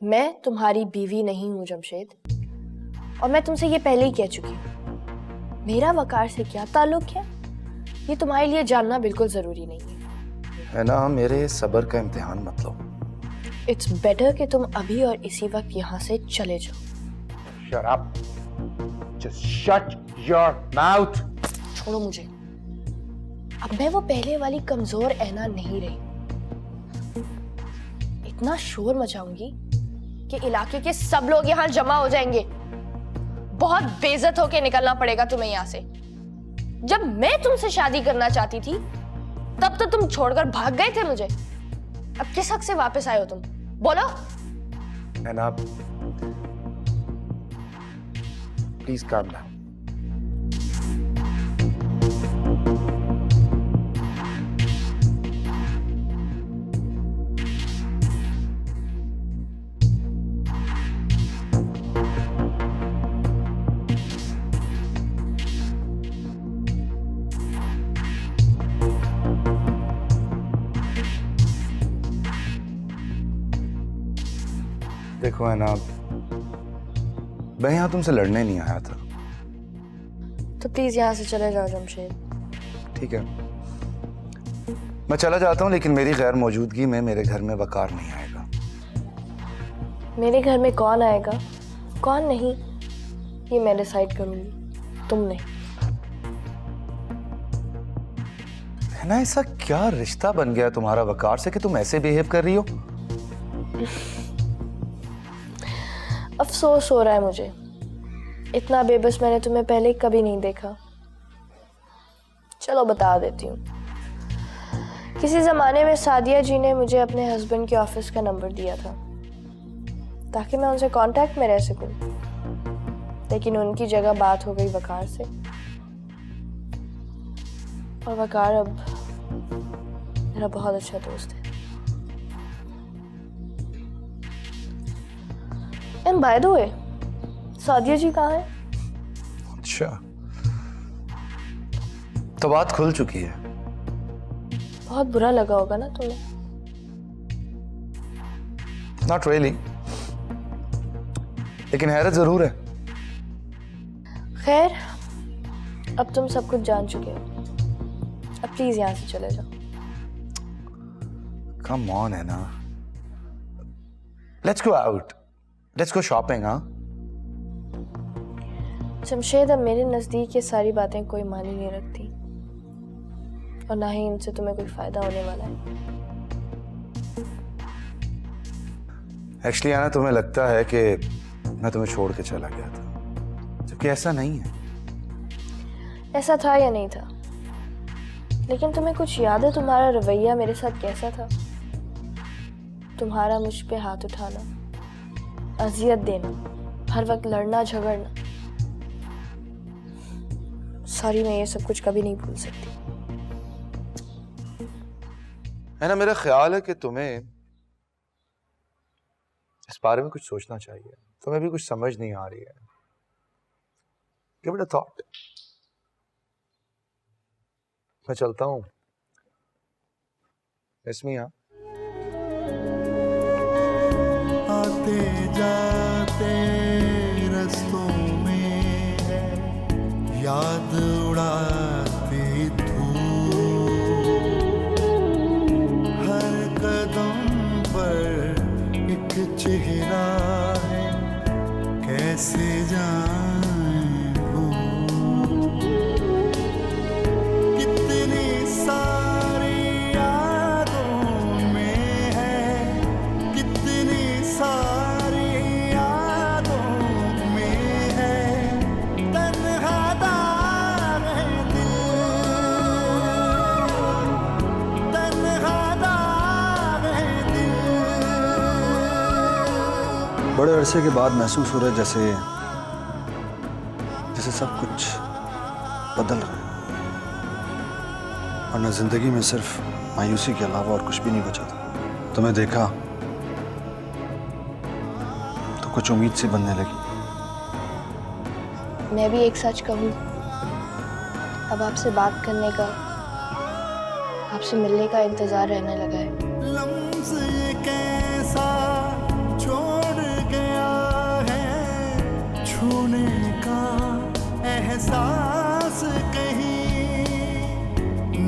मैं तुम्हारी बीवी नहीं हूं जमशेद, और मैं तुमसे ये पहले ही कह चुकी हूं। मेरा वकार से क्या ताल्लुक है ये तुम्हारे लिए जानना बिल्कुल जरूरी नहीं है ना। मेरे सब्र का इम्तिहान मत लो। इट्स बेटर कि तुम अभी और इसी वक्त यहाँ से चले जाओ। Shut up. Just shut your mouth. छोड़ो मुझे। अब मैं वो पहले वाली कमजोर ऐना नहीं रही। इतना शोर मचाऊंगी कि इलाके के सब लोग यहाँ जमा हो जाएंगे। बहुत बेइज्जत होके निकलना पड़ेगा तुम्हें यहाँ से। जब मैं तुमसे शादी करना चाहती थी तब तो तुम छोड़कर भाग गए थे मुझे। अब किस हक से वापस आए हो तुम? बोलो। नैना, प्लीज काम डाउन। देखो है ना, मैं यहां तुमसे लड़ने नहीं आया था। तो प्लीज यहाँ से चले जाओ जमशेद। ठीक है, मैं चला जाता हूं, लेकिन मेरी गैर मौजूदगी में मेरे घर में वकार नहीं आएगा। मेरे घर में कौन आएगा कौन नहीं ये मैं डिसाइड करूंगी, तुम नहीं। है ना, ऐसा क्या रिश्ता बन गया तुम्हारा वकार से कि तुम ऐसे बिहेव कर रही हो? अफसोस हो रहा है मुझे, इतना बेबस मैंने तुम्हें पहले कभी नहीं देखा। चलो बता देती हूँ। किसी जमाने में सादिया जी ने मुझे अपने हस्बैंड के ऑफिस का नंबर दिया था ताकि मैं उनसे कांटेक्ट में रह सकूं, लेकिन उनकी जगह बात हो गई वकार से, और वकार अब मेरा बहुत अच्छा दोस्त है। And by the way, Sadia ji कहाँ है? अच्छा, तो बात खुल चुकी है। बहुत बुरा लगा होगा ना तुम्हें? नॉट रियली, लेकिन हैरत जरूर है। खैर, अब तुम सब कुछ जान चुके हो, अब प्लीज यहाँ से चले जाओ। कम ऑन है ना, let's go out, let's go shopping. हाँ जमशेद, अब मेरे नजदीक ये सारी बातें कोई मानी नहीं रखती, और ना ही इनसे तुम्हें कोई फायदा होने वाला है। एक्चुअली आना, तुम्हें लगता है कि मैं तुम्हें छोड़ के चला गया था, जबकि ऐसा नहीं है। ऐसा था या नहीं था, लेकिन तुम्हें कुछ याद है तुम्हारा रवैया मेरे साथ कैसा था? तुम्हारा मुझ पे हाथ उठाना, अजियत देना, हर वक्त लड़ना झगड़ना। सॉरी, मैं ये सब कुछ कभी नहीं भूल सकती। है ना, मेरा ख्याल है कि तुम्हें इस बारे में कुछ सोचना चाहिए। तुम्हें भी कुछ समझ नहीं आ रही है। Give it a thought. मैं चलता हूं। इसमें आते जाते रस्तों में याद उड़ाती धूप, हर कदम पर एक चेहरा है, कैसे जाएं भूल। कितनी सारी यादों में है, कितनी सारी यादों में है, तन्हा दाग है दिल, तन्हा दाग है दिल। बड़े अरसे के बाद महसूस हो रहा है जैसे सब कुछ बदल रहा है, वरना जिंदगी में सिर्फ मायूसी के अलावा और कुछ भी नहीं बचा था। तुम्हें देखा तो कुछ उम्मीद सी बनने लगी। मैं भी एक सच कहूँ, अब आपसे बात करने का, आपसे मिलने का इंतजार रहने लगा है। लम्स ये कैसा छोड़ गया है, छूने का एहसास कहीं,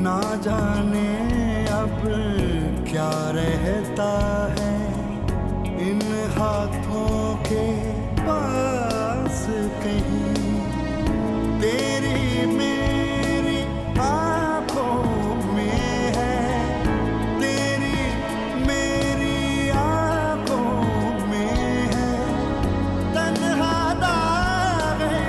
ना जाने अब क्या रहता है इन हाथों के पास कहीं। तेरी मेरी आंखों में है, तेरी मेरी आंखों में है, तन्हा दाग है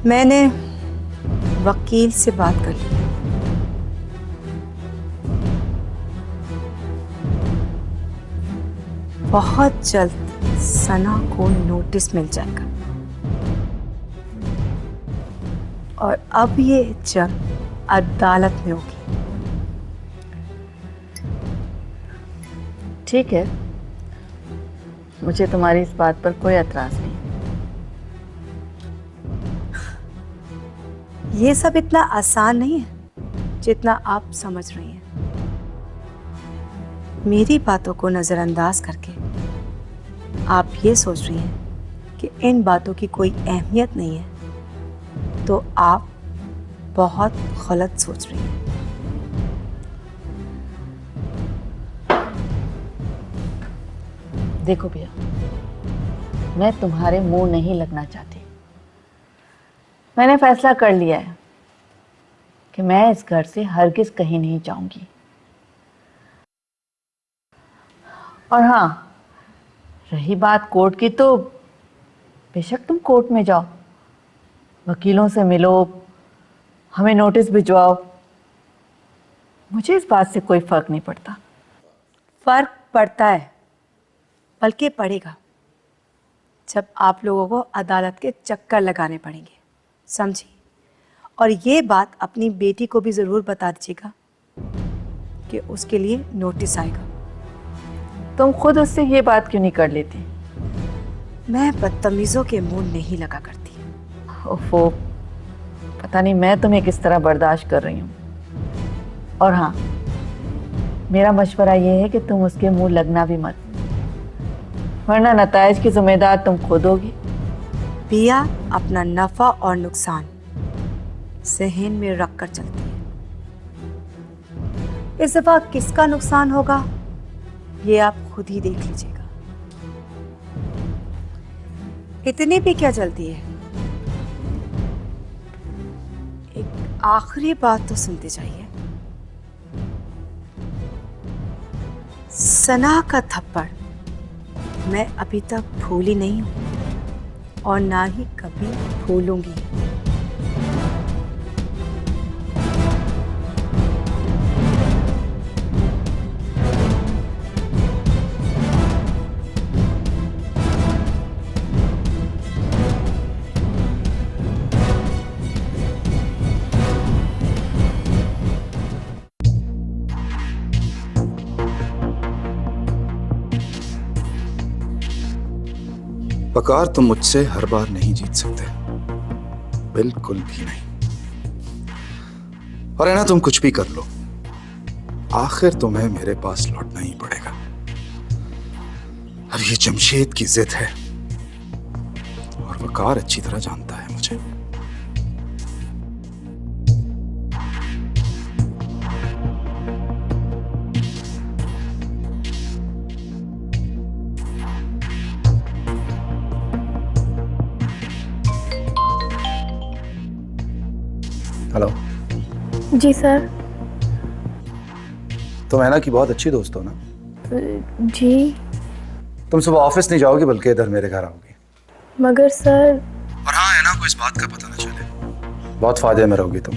मैंने वकील से बात कर ली। बहुत जल्द सना को नोटिस मिल जाएगा और अब ये जंग अदालत में होगी। ठीक है, मुझे तुम्हारी इस बात पर कोई एतराज नहीं। ये सब इतना आसान नहीं है जितना आप समझ रही हैं। मेरी बातों को नजरअंदाज करके आप ये सोच रही हैं कि इन बातों की कोई अहमियत नहीं है, तो आप बहुत गलत सोच रही हैं। देखो भैया, मैं तुम्हारे मुंह नहीं लगना चाहती। मैंने फैसला कर लिया है कि मैं इस घर से हरगिज कहीं नहीं जाऊंगी। और हाँ, रही बात कोर्ट की, तो बेशक तुम कोर्ट में जाओ, वकीलों से मिलो, हमें नोटिस भिजवाओ, मुझे इस बात से कोई फर्क नहीं पड़ता। फर्क पड़ता है, बल्कि पड़ेगा, जब आप लोगों को अदालत के चक्कर लगाने पड़ेंगे, समझी? और ये बात अपनी बेटी को भी ज़रूर बता दीजिएगा कि उसके लिए नोटिस आएगा। तुम खुद उससे ये बात क्यों नहीं कर लेती? मैं बदतमीज़ों के मुंह नहीं लगा करती। ओफो, पता नहीं मैं तुम्हें किस तरह बर्दाश्त कर रही हूँ। और हाँ, मेरा मशवरा ये है कि तुम उसके मुंह लगना भी मत, वरना नतायज की जिम्मेदार तुम खुद होगी। पिया अपना नफा और नुकसान जहन में रख कर चलती है। इस दफा किसका नुकसान होगा ये आप खुद ही देख लीजिएगा। इतनी भी क्या जल्दी है? एक आखिरी बात तो सुनते जाइए। सना का थप्पड़ मैं अभी तक भूली नहीं हूं और ना ही कभी भूलूंगी। वकार, तुम मुझसे हर बार नहीं जीत सकते, बिल्कुल भी नहीं। और है ना, तुम कुछ भी कर लो, आखिर तुम्हें मेरे पास लौटना ही पड़ेगा। अब ये जमशेद की जिद है और वकार अच्छी तरह जानता है मुझे। हेलो जी सर। तुम हैना की बहुत अच्छी दोस्त हो ना? जी। तुम सुबह ऑफिस नहीं जाओगी बल्कि इधर मेरे घर आओगी। मगर सर। और हाँ, हैना को इस बात का पता ना चले। बहुत फायदे में रहोगी तुम,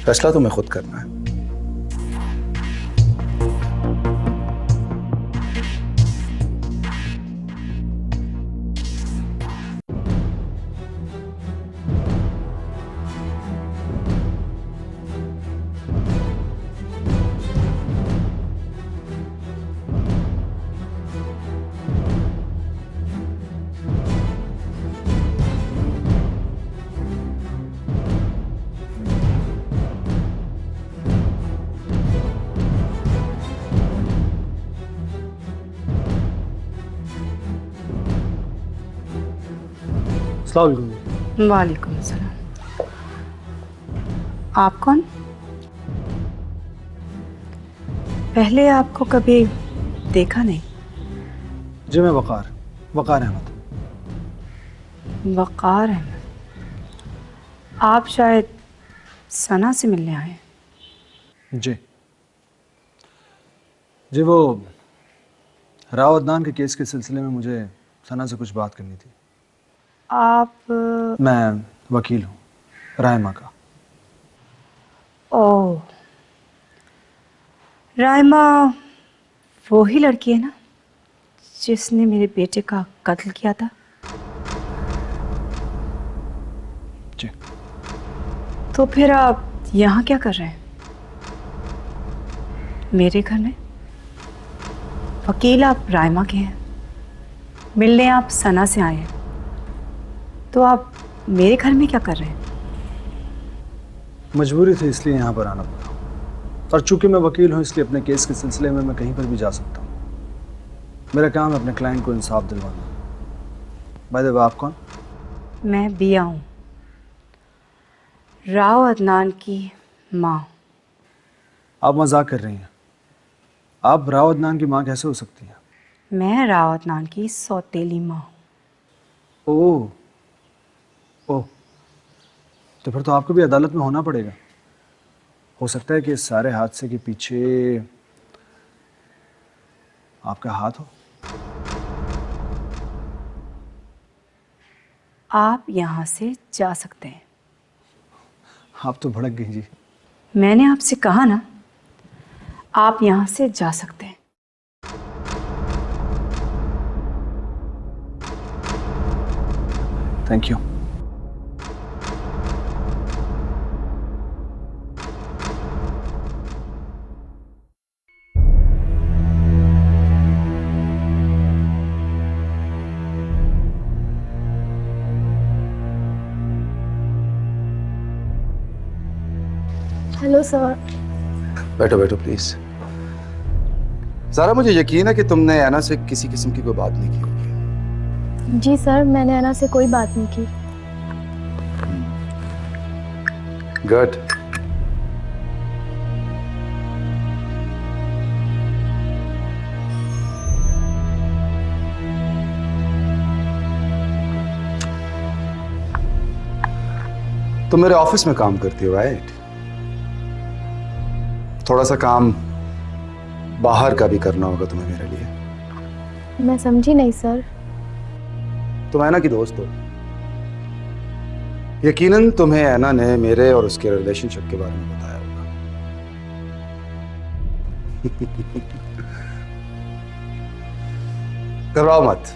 फैसला तुम्हें खुद करना है। अस्सलाम वालेकुम। वालेकुम सलाम। आप कौन? पहले आपको कभी देखा नहीं। जी मैं वकार अहमद। वकार अहमद, आप शायद सना से मिलने आए हैं। जी जी, वो राव अदनान के केस के सिलसिले में मुझे सना से कुछ बात करनी थी। आप मैं वकील हूँ रायमा का। ओह, रायमा वो ही लड़की है ना जिसने मेरे बेटे का कत्ल किया था? जी। तो फिर आप यहाँ क्या कर रहे हैं मेरे घर में? वकील आप रायमा के हैं, मिलने आप सना से आए हैं, तो आप मेरे घर में क्या कर रहे हैं? मजबूरी थी इसलिए यहाँ पर आना पड़ा, और चूंकि मैं वकील हूँ इसलिए अपने केस के सिलसिले में मैं कहीं पर भी जा सकता हूँ। मेरा काम है अपने क्लाइंट को इंसाफ दिलवाना। बाय द वे, आप कौन? मैं बिया हूँ, राव अदनान की माँ। आप मजाक कर रही हैं। आप राव अदनान की माँ कैसे हो सकती हैं? मैं राव अदनान की सौतेली माँ हूँ। ओह ओह, तो फिर तो आपको भी अदालत में होना पड़ेगा। हो सकता है कि इस सारे हादसे के पीछे आपका हाथ हो। आप यहाँ से जा सकते हैं। आप तो भड़क गई जी। मैंने आपसे कहा ना, आप यहाँ से जा सकते हैं। Thank you. Hello sir. बैठो बैठो प्लीज। सारा, मुझे यकीन है कि तुमने ऐना से किसी किस्म की कोई बात नहीं की होगी। जी सर, मैंने ऐना से कोई बात नहीं की। गुड। तुम मेरे ऑफिस में काम करती हो, राइट? थोड़ा सा काम बाहर का भी करना होगा तुम्हें मेरे लिए। मैं समझी नहीं सर। तुम ऐना की दोस्त हो। यकीनन तुम्हें ऐना ने मेरे और उसके रिलेशनशिप के बारे में बताया होगा। घबराओ मत।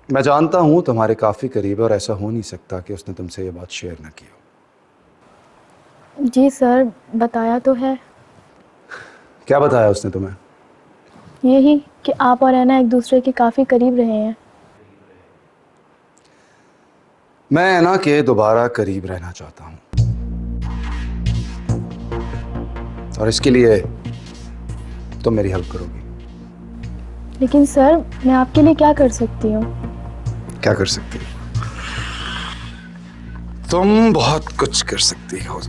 मैं जानता हूं तुम्हारे काफी करीब है और ऐसा हो नहीं सकता कि उसने तुमसे ये बात शेयर ना की हो। जी सर, बताया तो है। क्या बताया उसने तुम्हें? यही कि आप और ऐना एक दूसरे के काफ़ी करीब रहे हैं। मैं ऐना के दोबारा करीब रहना चाहता हूं, और इसके लिए तुम मेरी हेल्प करोगी। लेकिन सर, मैं आपके लिए क्या कर सकती हूँ? क्या कर सकती हो? तुम बहुत कुछ कर सकती हो।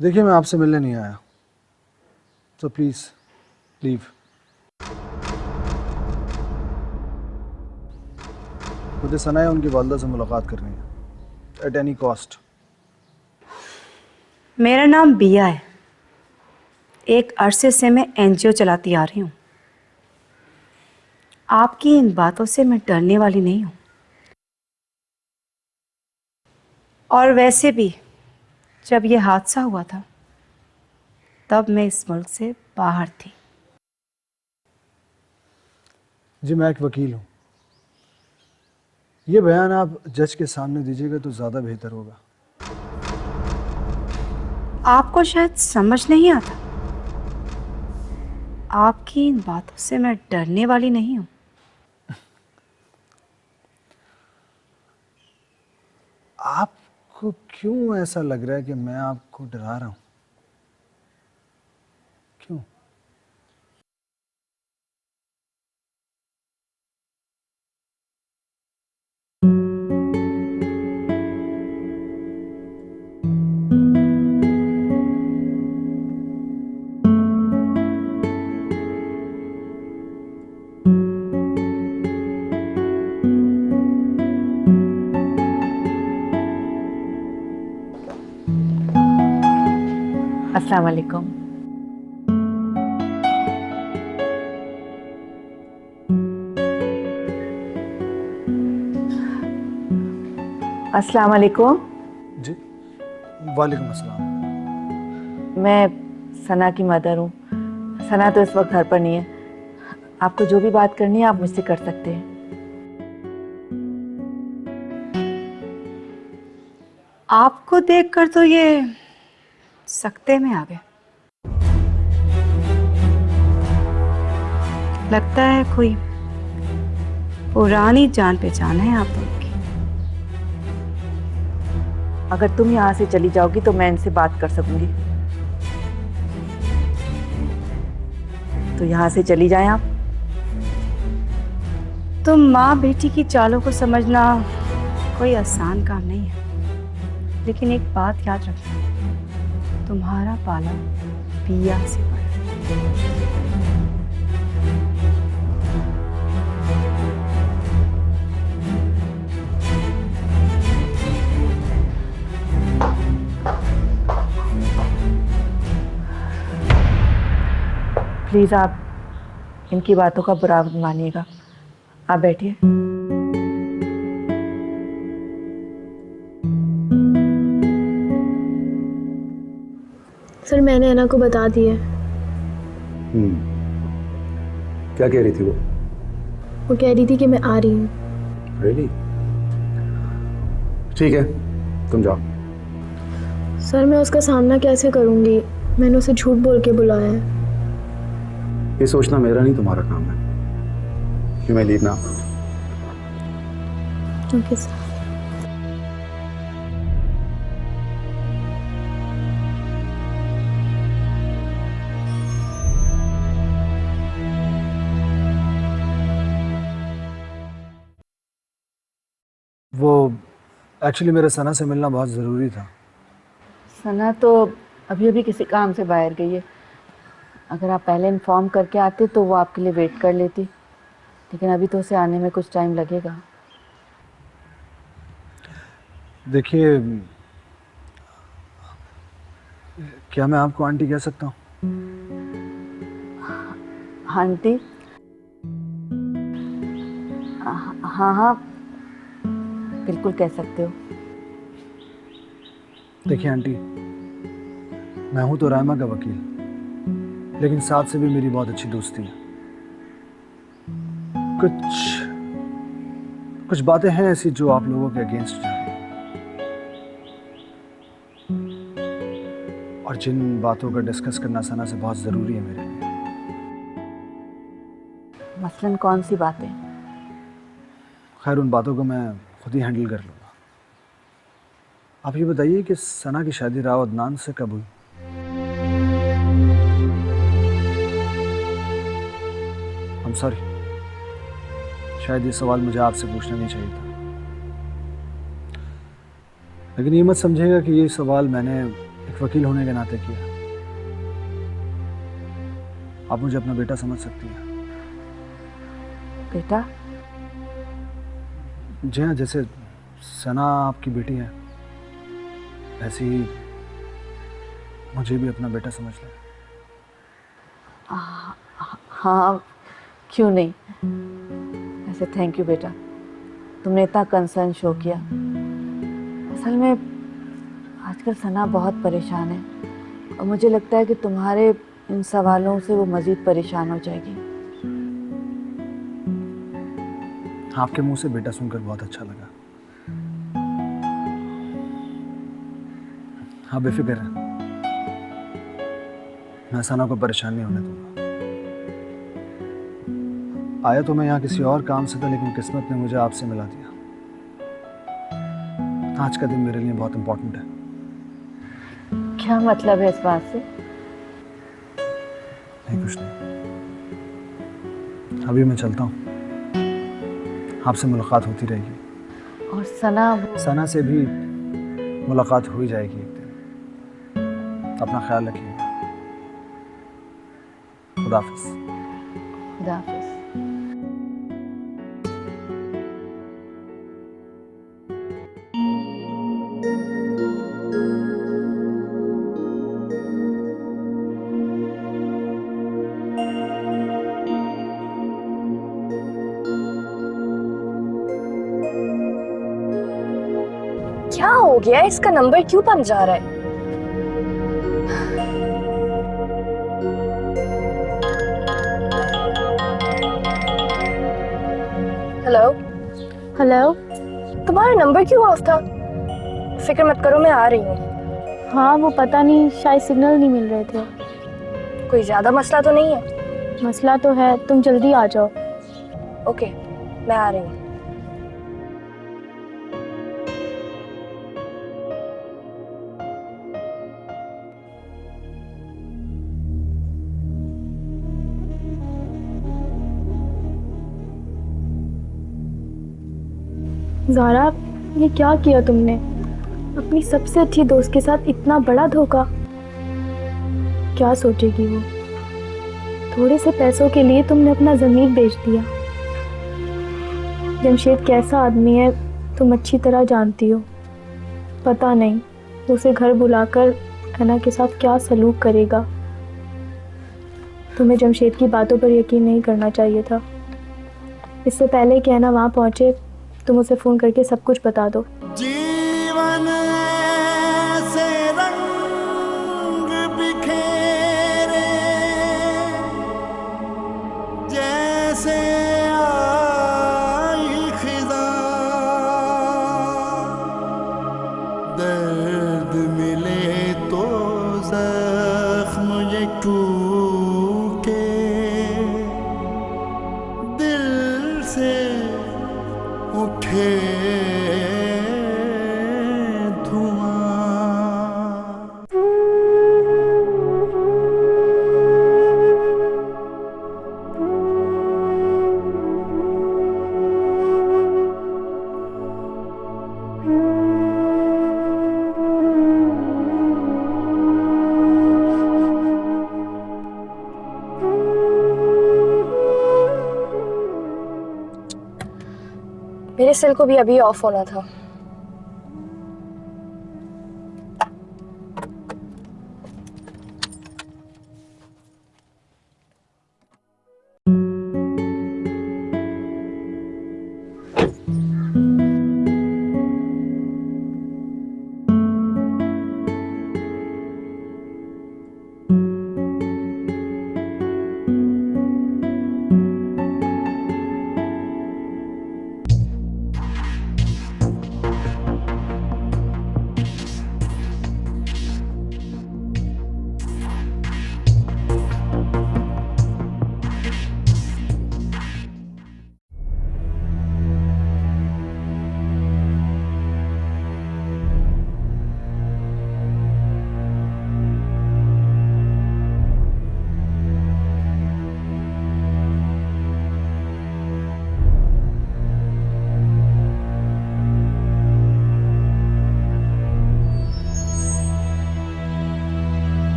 देखिए, मैं आपसे मिलने नहीं आया, तो प्लीज लीव। मुझे सना है उनकी वालदा से मुलाकात करनी है एट एनी कॉस्ट। मेरा नाम बिया है। एक अरसे से मैं एनजीओ चलाती आ रही हूँ। आपकी इन बातों से मैं डरने वाली नहीं हूँ। और वैसे भी जब ये हादसा हुआ था तब मैं इस मुल्क से बाहर थी। जी, मैं एक वकील हूँ। ये बयान आप जज के सामने दीजिएगा तो ज़्यादा बेहतर होगा। आपको शायद समझ नहीं आता, आपकी इन बातों से मैं डरने वाली नहीं हूँ। आपको क्यों ऐसा लग रहा है कि मैं आपको डरा रहा हूँ? क्यों? अस्सलाम वालेकुम। अस्सलाम वालेकुम। जी वालेकुम अस्सलाम। मैं सना की मदर हूँ। सना तो इस वक्त घर पर नहीं है। आपको जो भी बात करनी है आप मुझसे कर सकते हैं। आपको देखकर तो ये सकते में आ गए। लगता है कोई पुरानी जान पहचान है आप दोनों की। अगर तुम यहाँ से चली जाओगी तो मैं इनसे बात कर सकूंगी। तो यहाँ से चली जाएं आप। तो माँ बेटी की चालों को समझना कोई आसान काम नहीं है, लेकिन एक बात याद रखना, तुम्हारा पाला पिया से पड़ा। प्लीज आप इनकी बातों का बुरा मत मानिएगा। आप बैठिए। सर मैंने ऐना को बता दिया। क्या कह रही थी वो कह रही थी कि मैं आ रही हूँ। रेडी? ठीक है, तुम जाओ। सर मैं उसका सामना कैसे करूँगी? मैंने उसे झूठ बोल के बुलाया है। ये सोचना मेरा नहीं तुम्हारा काम है। You may leave now. Okay sir. वो एक्चुअली मेरे सना से मिलना बहुत ज़रूरी था। सना तो अभी अभी किसी काम से बाहर गई है। अगर आप पहले इन्फॉर्म करके आते तो वो आपके लिए वेट कर लेती, लेकिन अभी तो उसे आने में कुछ टाइम लगेगा। देखिए, क्या मैं आपको आंटी कह सकता हूँ? आंटी? हाँ हाँ बिल्कुल कह सकते हो। देखिए आंटी, मैं हूं तो रायमा का वकील, लेकिन साथ से भी मेरी बहुत अच्छी दोस्ती है। कुछ बातें हैं ऐसी जो आप लोगों के अगेंस्ट जा रही हैं, और जिन बातों का डिस्कस करना सना से बहुत ज़रूरी है मेरे लिए। मसलन कौन सी बातें? खैर, उन बातों को मैं खुद ही हैंडल कर लूँगा। आप ये बताइए कि सना की शादी राव अदनान से कब हुई? I'm sorry, शायद ये सवाल मुझे आपसे पूछना नहीं चाहिए था, लेकिन ये मत समझिएगा कि ये सवाल मैंने एक वकील होने के नाते किया। आप मुझे अपना बेटा समझ सकती हैं। बेटा? जी हाँ, जैसे सना आपकी बेटी है, ऐसे ही मुझे भी अपना बेटा समझ लें। हाँ क्यों नहीं। ऐसे थैंक यू बेटा, तुमने इतना कंसर्न शो किया। असल में आजकल सना बहुत परेशान है और मुझे लगता है कि तुम्हारे इन सवालों से वो मज़ीद परेशान हो जाएगी। आपके मुंह से बेटा सुनकर बहुत अच्छा लगा। हाँ बेफिक्र है, मैं सना को परेशान नहीं होने दूंगा। आया तो मैं यहाँ किसी और काम से था, लेकिन किस्मत ने मुझे आपसे मिला दिया। आज का दिन मेरे लिए बहुत इंपॉर्टेंट है। क्या मतलब है इस बात से? नहीं, कुछ नहीं। अभी मैं चलता हूँ, आपसे मुलाकात होती रहेगी। और सना से भी मुलाकात हो ही जाएगी एक दिन। अपना ख्याल रखिएगा। खुदा हाफिज़। खुदा हाफिज़। क्या हो गया? इसका नंबर क्यों बंद जा रहा है? Hello hello. तुम्हारा नंबर क्यों ऑफ था? फिक्र मत करो, मैं आ रही हूँ। हाँ वो पता नहीं, शायद सिग्नल नहीं मिल रहे थे। कोई ज्यादा मसला तो नहीं है? मसला तो है, तुम जल्दी आ जाओ। ओके, मैं आ रही हूँ। ज़ारा, ये क्या किया तुमने? अपनी सबसे अच्छी दोस्त के साथ इतना बड़ा धोखा। क्या सोचेगी वो? थोड़े से पैसों के लिए तुमने अपना ज़मीर बेच दिया। जमशेद कैसा आदमी है तुम अच्छी तरह जानती हो। पता नहीं उसे घर बुलाकर अना के साथ क्या सलूक करेगा। तुम्हें जमशेद की बातों पर यकीन नहीं करना चाहिए था। इससे पहले कि अना वहाँ पहुँचे तुम उसे फ़ोन करके सब कुछ बता दो। जीवन से रंग बिखेरे जैसे आई खिज़ां, दर्द मिले तो जख्म ये टूटे, दिल से उठे धुआं। मेरे सेल को भी अभी ऑफ होना था।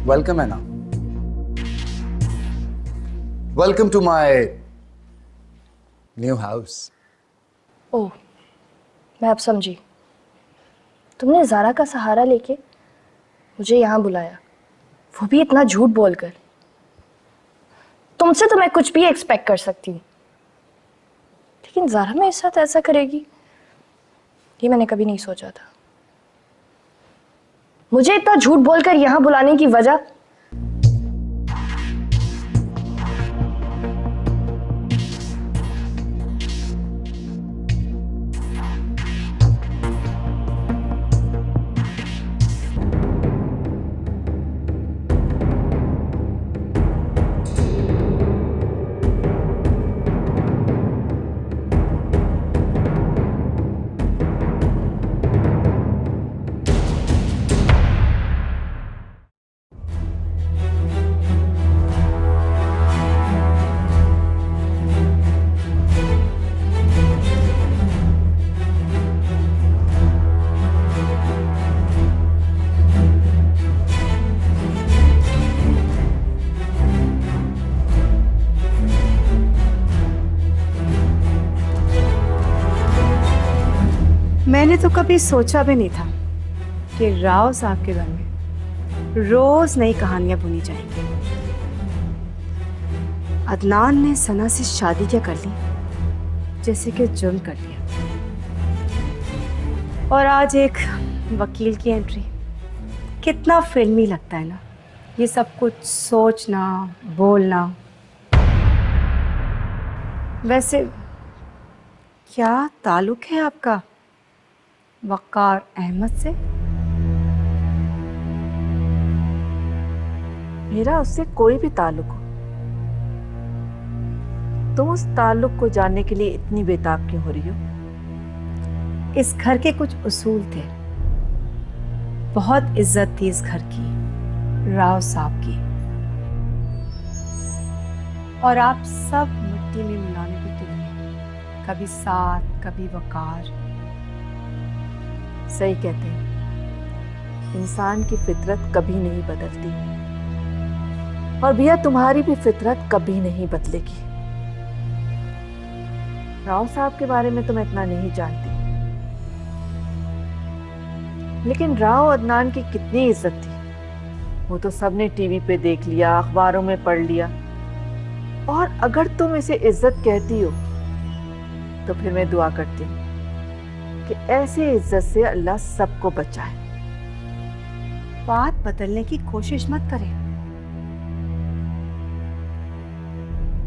Welcome, Anna. Welcome to my new house. ओह, मैं अब समझी। तुमने ज़ारा का सहारा लेके मुझे यहाँ बुलाया, वो भी इतना झूठ बोलकर। तुमसे तो मैं कुछ भी एक्सपेक्ट कर सकती हूँ, लेकिन ज़ारा मेरे साथ ऐसा करेगी ये मैंने कभी नहीं सोचा था। मुझे इतना झूठ बोलकर यहाँ बुलाने की वजह मैंने तो कभी सोचा भी नहीं था कि राव साहब के घर में रोज नई कहानियां बुनी जाएंगी। अदनान ने सना से शादी क्या कर ली जैसे कि जुर्म कर लिया, और आज एक वकील की एंट्री। कितना फिल्मी लगता है ना ये सब कुछ सोचना बोलना। वैसे क्या ताल्लुक है आपका वक़ार अहमद से? मेरा उससे कोई भी ताल्लुक हो, तुम उस ताल्लुक को जानने के लिए इतनी बेताब क्यों हो रही हो? इस घर के कुछ उसूल थे, बहुत इज्जत थी इस घर की, राव साहब की, और आप सब मिट्टी में मिलाने को तुले, कभी साथ कभी वक़ार। सही कहते हैं, इंसान की फितरत कभी नहीं बदलती, और भैया तुम्हारी भी फितरत कभी नहीं बदलेगी। राव साहब के बारे में तो मैं इतना नहीं जानती, लेकिन राव अदनान की कितनी इज्जत थी वो तो सबने टीवी पे देख लिया, अखबारों में पढ़ लिया। और अगर तुम इसे इज्जत कहती हो तो फिर मैं दुआ करती हूँ कि ऐसे इज्जत से अल्लाह सबको बचाए। बात बदलने की कोशिश मत करें।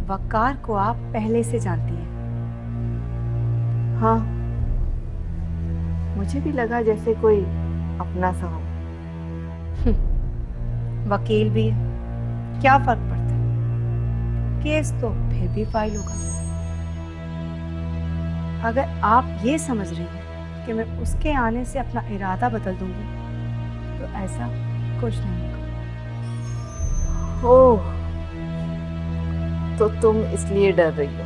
वक़ार को आप पहले से जानती हैं। हाँ, मुझे भी लगा जैसे कोई अपना सा हो। वकील भी है, क्या फर्क पड़ता है, केस तो फिर भी फाइल होगा। अगर आप ये समझ रही हैं कि मैं उसके आने से अपना इरादा बदल दूंगी तो ऐसा कुछ नहीं होगा। ओह, तो तुम इसलिए डर रही हो?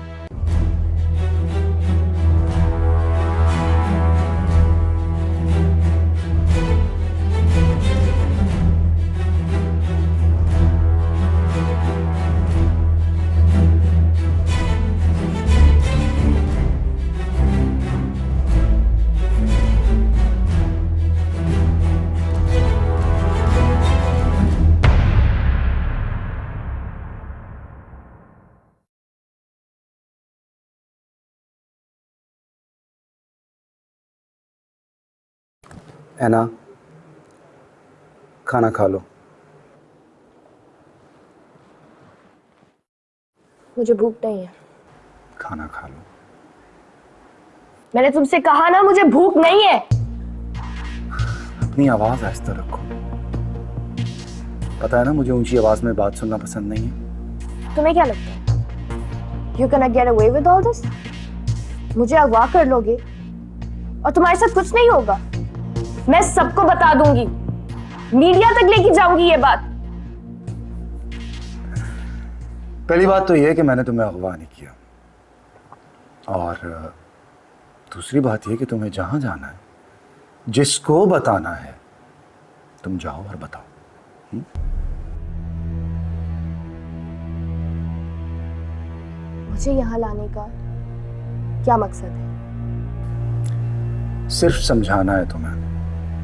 ऐना, खाना खा लो। मुझे भूख नहीं है। खाना खा लो। मैंने तुमसे कहा ना, मुझे भूख नहीं है। अपनी आवाज आहिस्ता रखो। पता है ना मुझे ऊंची आवाज में बात सुनना पसंद नहीं है। तुम्हें क्या लगता है You gonna get away with all this? मुझे अगवा कर लोगे और तुम्हारे साथ कुछ नहीं होगा। मैं सबको बता दूंगी, मीडिया तक लेके जाऊंगी ये बात। पहली बात तो यह है कि मैंने तुम्हें अगवा नहीं किया, और दूसरी बात यह कि तुम्हें जहां जाना है, जिसको बताना है, तुम जाओ और बताओ। मुझे यहाँ लाने का क्या मकसद है? सिर्फ समझाना है तुम्हें,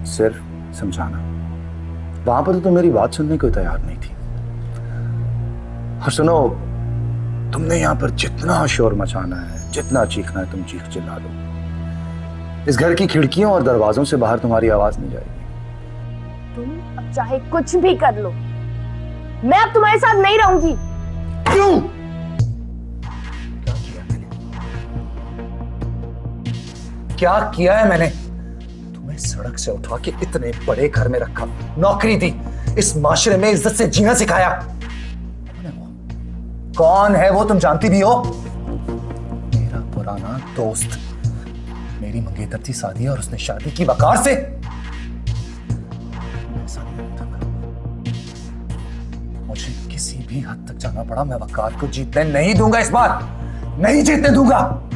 सिर्फ समझाना। वहां पर तो तुम मेरी बात सुनने को तैयार नहीं थी। और सुनो, तुमने यहाँ पर जितना शोर मचाना है, जितना चीखना है, तुम चीख चिल्ला लो। इस घर की खिड़कियों और दरवाजों से बाहर तुम्हारी आवाज नहीं जाएगी। तुम अब चाहे कुछ भी कर लो, मैं अब तुम्हारे साथ नहीं रहूंगी। क्यों? क्या किया है मैंने? तुम्हें सड़क से उठा के इतने बड़े घर में रखा, नौकरी दी, इस माशरे में इज्जत से जीना सिखाया। कौन है वो तुम जानती भी हो? मेरा पुराना दोस्त। मेरी मंगेतर थी सादिया और उसने शादी की वकार से। ऐसा नहीं होता। मुझे किसी भी हद तक जाना पड़ा, मैं वकार को जीतने नहीं दूंगा। इस बार नहीं जीतने दूंगा।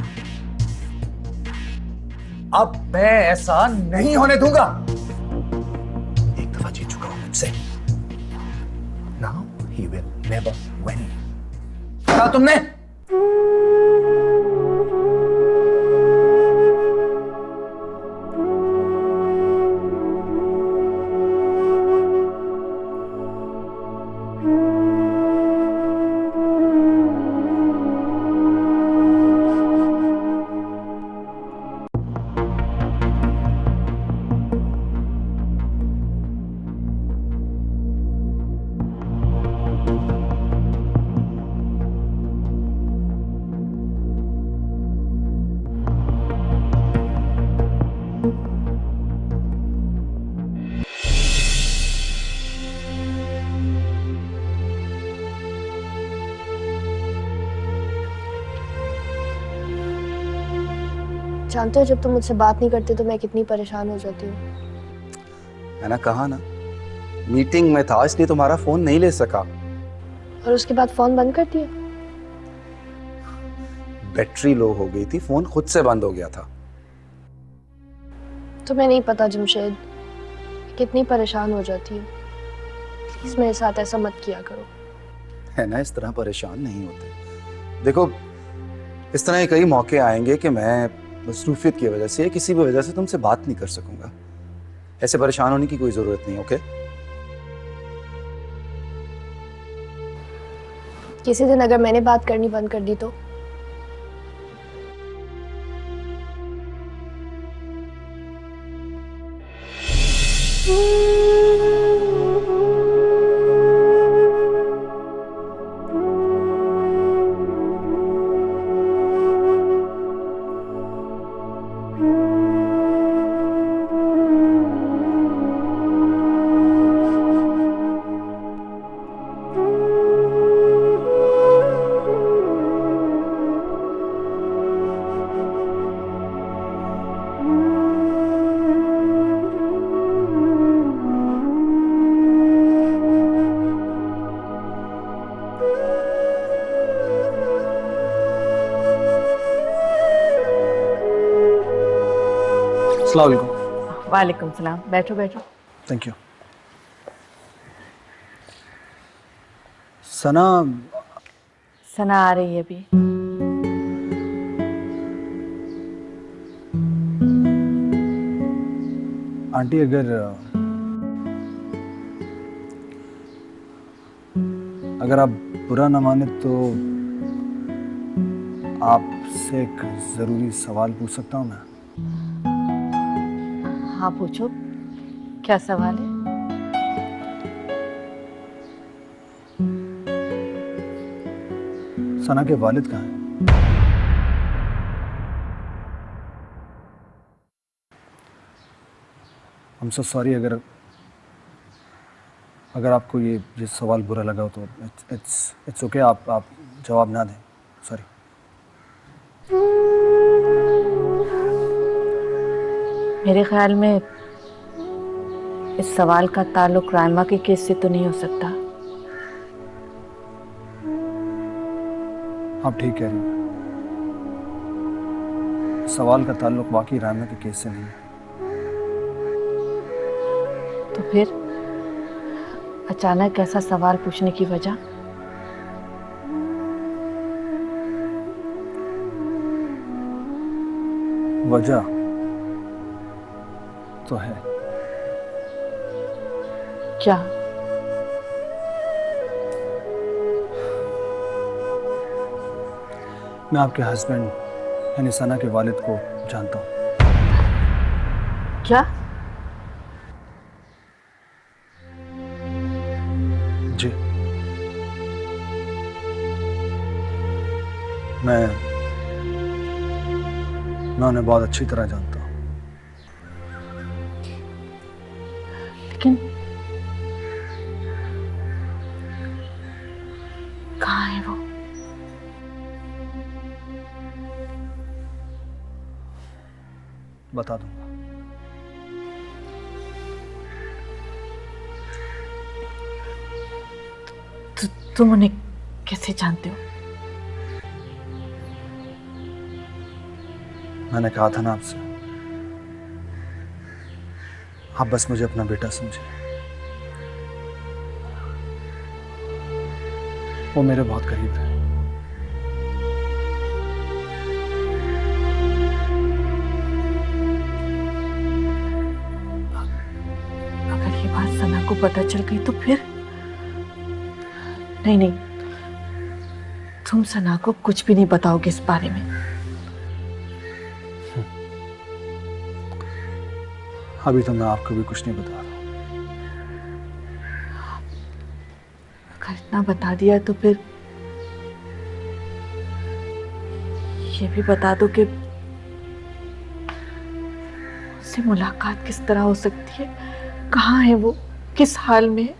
अब मैं ऐसा नहीं होने दूंगा। एक दफा जीत चुका हूं मुझसे। Now he will never win. कहा तुमने? जानते हो जब तुम मुझसे बात नहीं करते तो मैं कितनी परेशान हो जाती हूँ। मैंने कहा ना, मीटिंग में था इसलिए तुम्हारा फोन नहीं ले सका। और उसके बाद फोन बंद कर दिया। बैटरी लो हो गई थी, फोन खुद से बंद हो गया था। तुम्हें नहीं पता जमशेद, कितनी परेशान हो जाती हूँ। प्लीज मेरे साथ ऐसा मत किया करो। है ना, इस तरह परेशान नहीं होते। देखो, इस तरह के कई मौके आएंगे कि मैं मसरूफियत की वजह से या किसी भी वजह से तुमसे बात नहीं कर सकूंगा। ऐसे परेशान होने की कोई जरूरत नहीं। ओके? किसी दिन अगर मैंने बात करनी बंद कर दी तो? अस्सलाम वालेकुम। वालेकुम सलाम। बैठो बैठो। Thank you. सना, सना आ रही है अभी। आंटी अगर आप बुरा ना माने तो आपसे एक जरूरी सवाल पूछ सकता हूँ मैं? हाँ पूछो, क्या सवाल है? सना के वालिद कहाँ हैं? I'm so sorry अगर आपको ये सवाल बुरा लगा हो तो इट्स ओके। आप जवाब ना दें। सॉरी। मेरे ख्याल में इस सवाल का ताल्लुक राइमा के केस से तो नहीं हो सकता। आप ठीक कह रही हैं। सवाल का ताल्लुक वाकई राइमा के केस से नहीं है। तो फिर अचानक ऐसा सवाल पूछने की वजह? वजह तो है। क्या? मैं आपके हस्बैंड यानी सना के वालिद को जानता हूँ। क्या? जी, मैं उन्हें बहुत अच्छी तरह जानता हूँ। लेकिन कहाँ है वो? बता दूंगा। तुम उन्हें कैसे जानते हो? मैंने कहा था ना आपसे, आप बस मुझे अपना बेटा समझे। वो मेरे बहुत करीब है। अगर ये बात सना को पता चल गई तो फिर? नहीं, तुम सना को कुछ भी नहीं बताओगे इस बारे में। अभी तो मैं आपको भी कुछ नहीं बता रहा। अगर इतना बता दिया तो फिर ये भी बता दो कि उससे मुलाकात किस तरह हो सकती है, कहाँ है वो, किस हाल में है?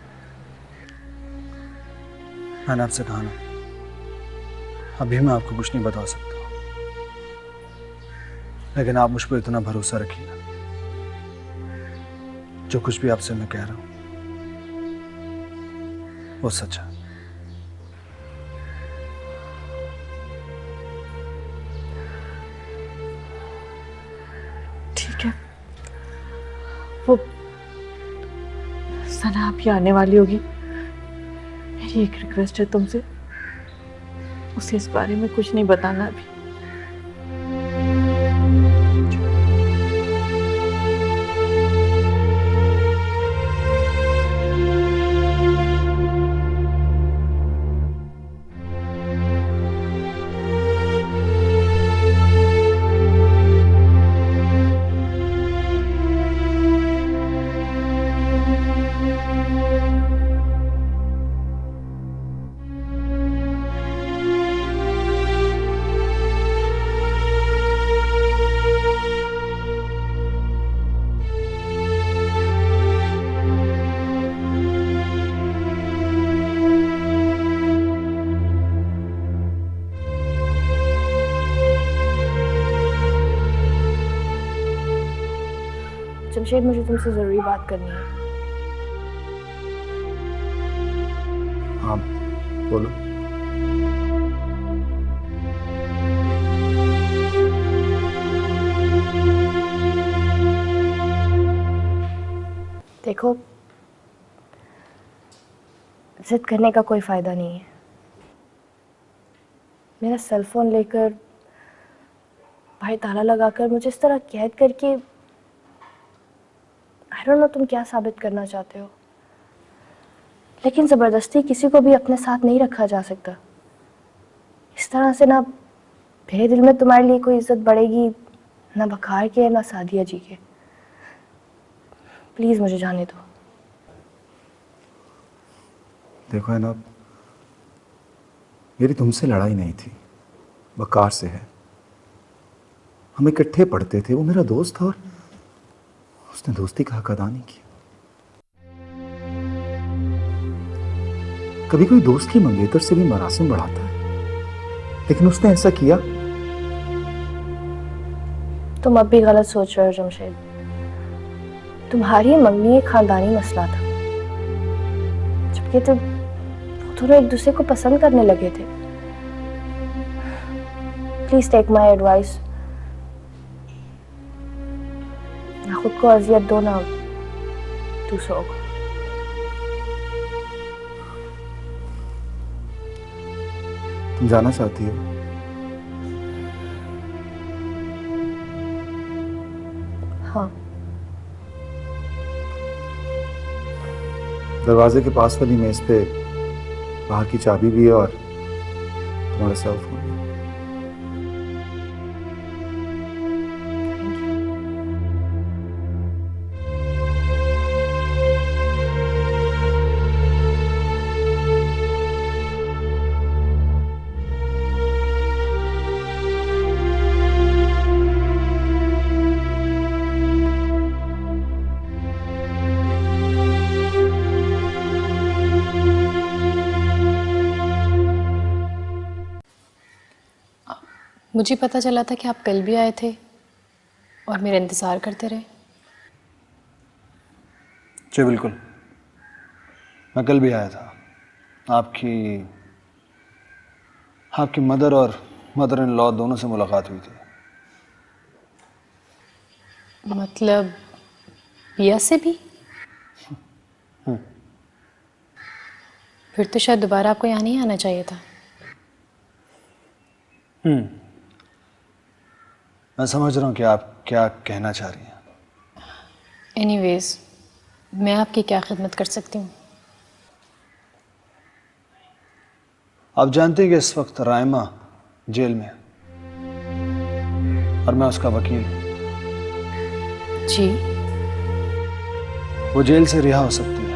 मैंने आपसे कहा ना, अभी मैं आपको कुछ नहीं बता सकता। लेकिन आप मुझ पर इतना भरोसा रखिए, जो कुछ भी आपसे मैं कह रहा हूं वो सच है। ठीक है, वो सना अभी आने वाली होगी। मेरी एक रिक्वेस्ट है तुमसे, उसे इस बारे में कुछ नहीं बताना अभी। जमशेद, मुझे तुमसे ज़रूरी बात करनी है। हाँ बोलो। देखो, जिद करने का कोई फ़ायदा नहीं है। मेरा सेल फोन लेकर भाई ताला लगाकर मुझे इस तरह कैद करके, आई डोंट नो तुम क्या साबित करना चाहते हो, लेकिन ज़बरदस्ती किसी को भी अपने साथ नहीं रखा जा सकता। इस तरह से ना मेरे दिल में तुम्हारे लिए कोई इज्जत बढ़ेगी, ना बखार के ना सादिया जी के। प्लीज़ मुझे जाने दो। देखो है ना, मेरी तुमसे लड़ाई नहीं थी, बकार से है। हम इकट्ठे पढ़ते थे, वो मेरा दोस्त था और उसने दोस्ती का हक अदा नहीं किया। कभी कोई दोस्त की मंगेतर से भी मरासिम बढ़ाता है, लेकिन उसने ऐसा किया। तुम अब भी गलत सोच रहे हो जमशेद। तुम्हारी मंगनी एक खानदानी मसला था, जबकि तुम दोनों एक दूसरे को पसंद करने लगे थे। प्लीज टेक माई एडवाइस, ना खुद को अजियत दो ना दूसरों को। तुम जाना चाहती हो? हाँ। दरवाजे के पास वाली मेज पे बाहर की चाबी भी है और तुम्हारा सेल फोन भी। मुझे पता चला था कि आप कल भी आए थे और मेरा इंतज़ार करते रहे। जी बिल्कुल, मैं कल भी आया था। आपकी मदर और मदर इन लॉ दोनों से मुलाकात हुई थी। मतलब पिया से भी? फिर तो शायद दोबारा आपको यहाँ नहीं आना चाहिए था। मैं समझ रहा हूँ कि आप क्या कहना चाह रही हैं। एनीवेज, मैं आपकी क्या खिदमत कर सकती हूँ? आप जानते हैं कि इस वक्त रायमा जेल में है और मैं उसका वकील हूँ। जी। वो जेल से रिहा हो सकती है।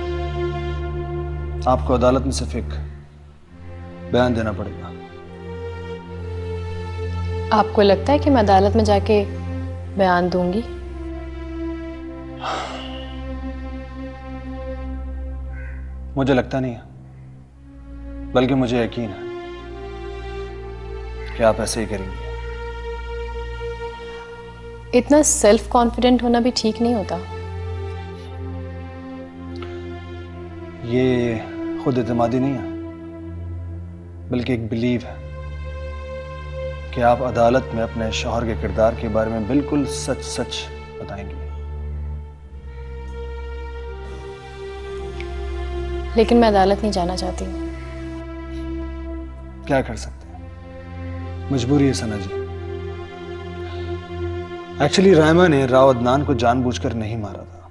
आपको अदालत में सिर्फ एक बयान देना पड़ेगा। आपको लगता है कि मैं अदालत में जाके बयान दूंगी? मुझे लगता नहीं है, बल्कि मुझे यकीन है कि आप ऐसे ही करेंगे। इतना सेल्फ कॉन्फिडेंट होना भी ठीक नहीं होता। ये खुद एतमादी नहीं है, बल्कि एक बिलीव है कि आप अदालत में अपने शौहर के किरदार के बारे में बिल्कुल सच सच बताएंगे। लेकिन मैं अदालत नहीं जाना चाहती। क्या कर सकते हैं, मजबूरी है सना जी। एक्चुअली रायमा ने राव अदनान को जानबूझकर नहीं मारा था,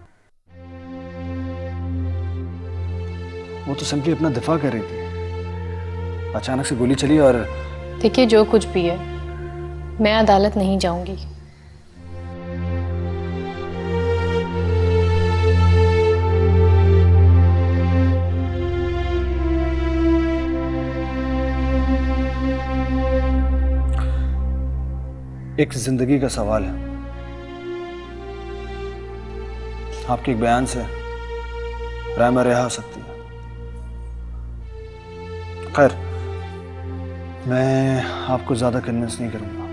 वो तो सिंपली अपना दिफा कर रही थी। अचानक से गोली चली और देखिए, जो कुछ भी है, मैं अदालत नहीं जाऊंगी। एक जिंदगी का सवाल है। आपके एक बयान से रायमा रिहा हो सकती है। खैर, मैं आपको ज्यादा कन्विंस नहीं करूंगा,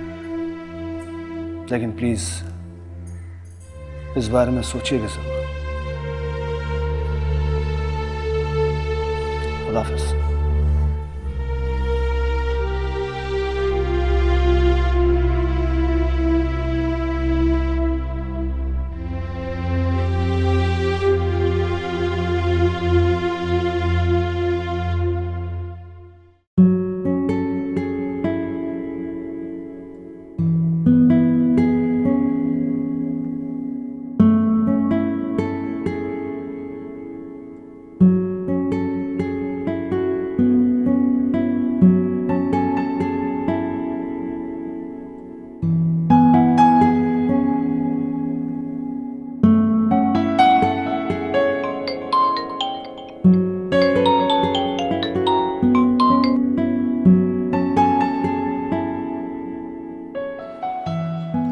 लेकिन प्लीज इस बारे में सोचिएगा जरूर। खुदा हाफिज़।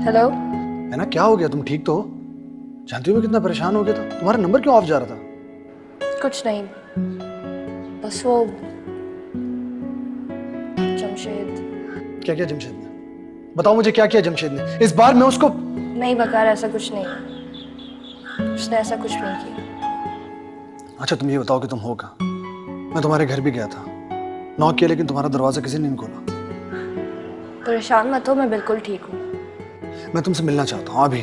हेलो। है ना, क्या हो गया? तुम ठीक तो हो? जानती हो मैं कितना परेशान हो गया था। तुम्हारा नंबर क्यों ऑफ जा रहा था? कुछ नहीं, बस वो जमशेद। क्या किया जमशेद ने? बताओ मुझे, क्या किया जमशेद ने? इस बार मैं उसको नहीं बकार, ऐसा कुछ नहीं, उसने ऐसा कुछ नहीं किया। अच्छा तुम ये बताओ कि तुम हो कहाँ? मैं तुम्हारे घर भी गया था, नॉक किया, लेकिन तुम्हारा दरवाजा किसी ने नहीं खोला। परेशान मत हो, मैं बिल्कुल ठीक हूँ। मैं तुमसे मिलना चाहता हूँ अभी।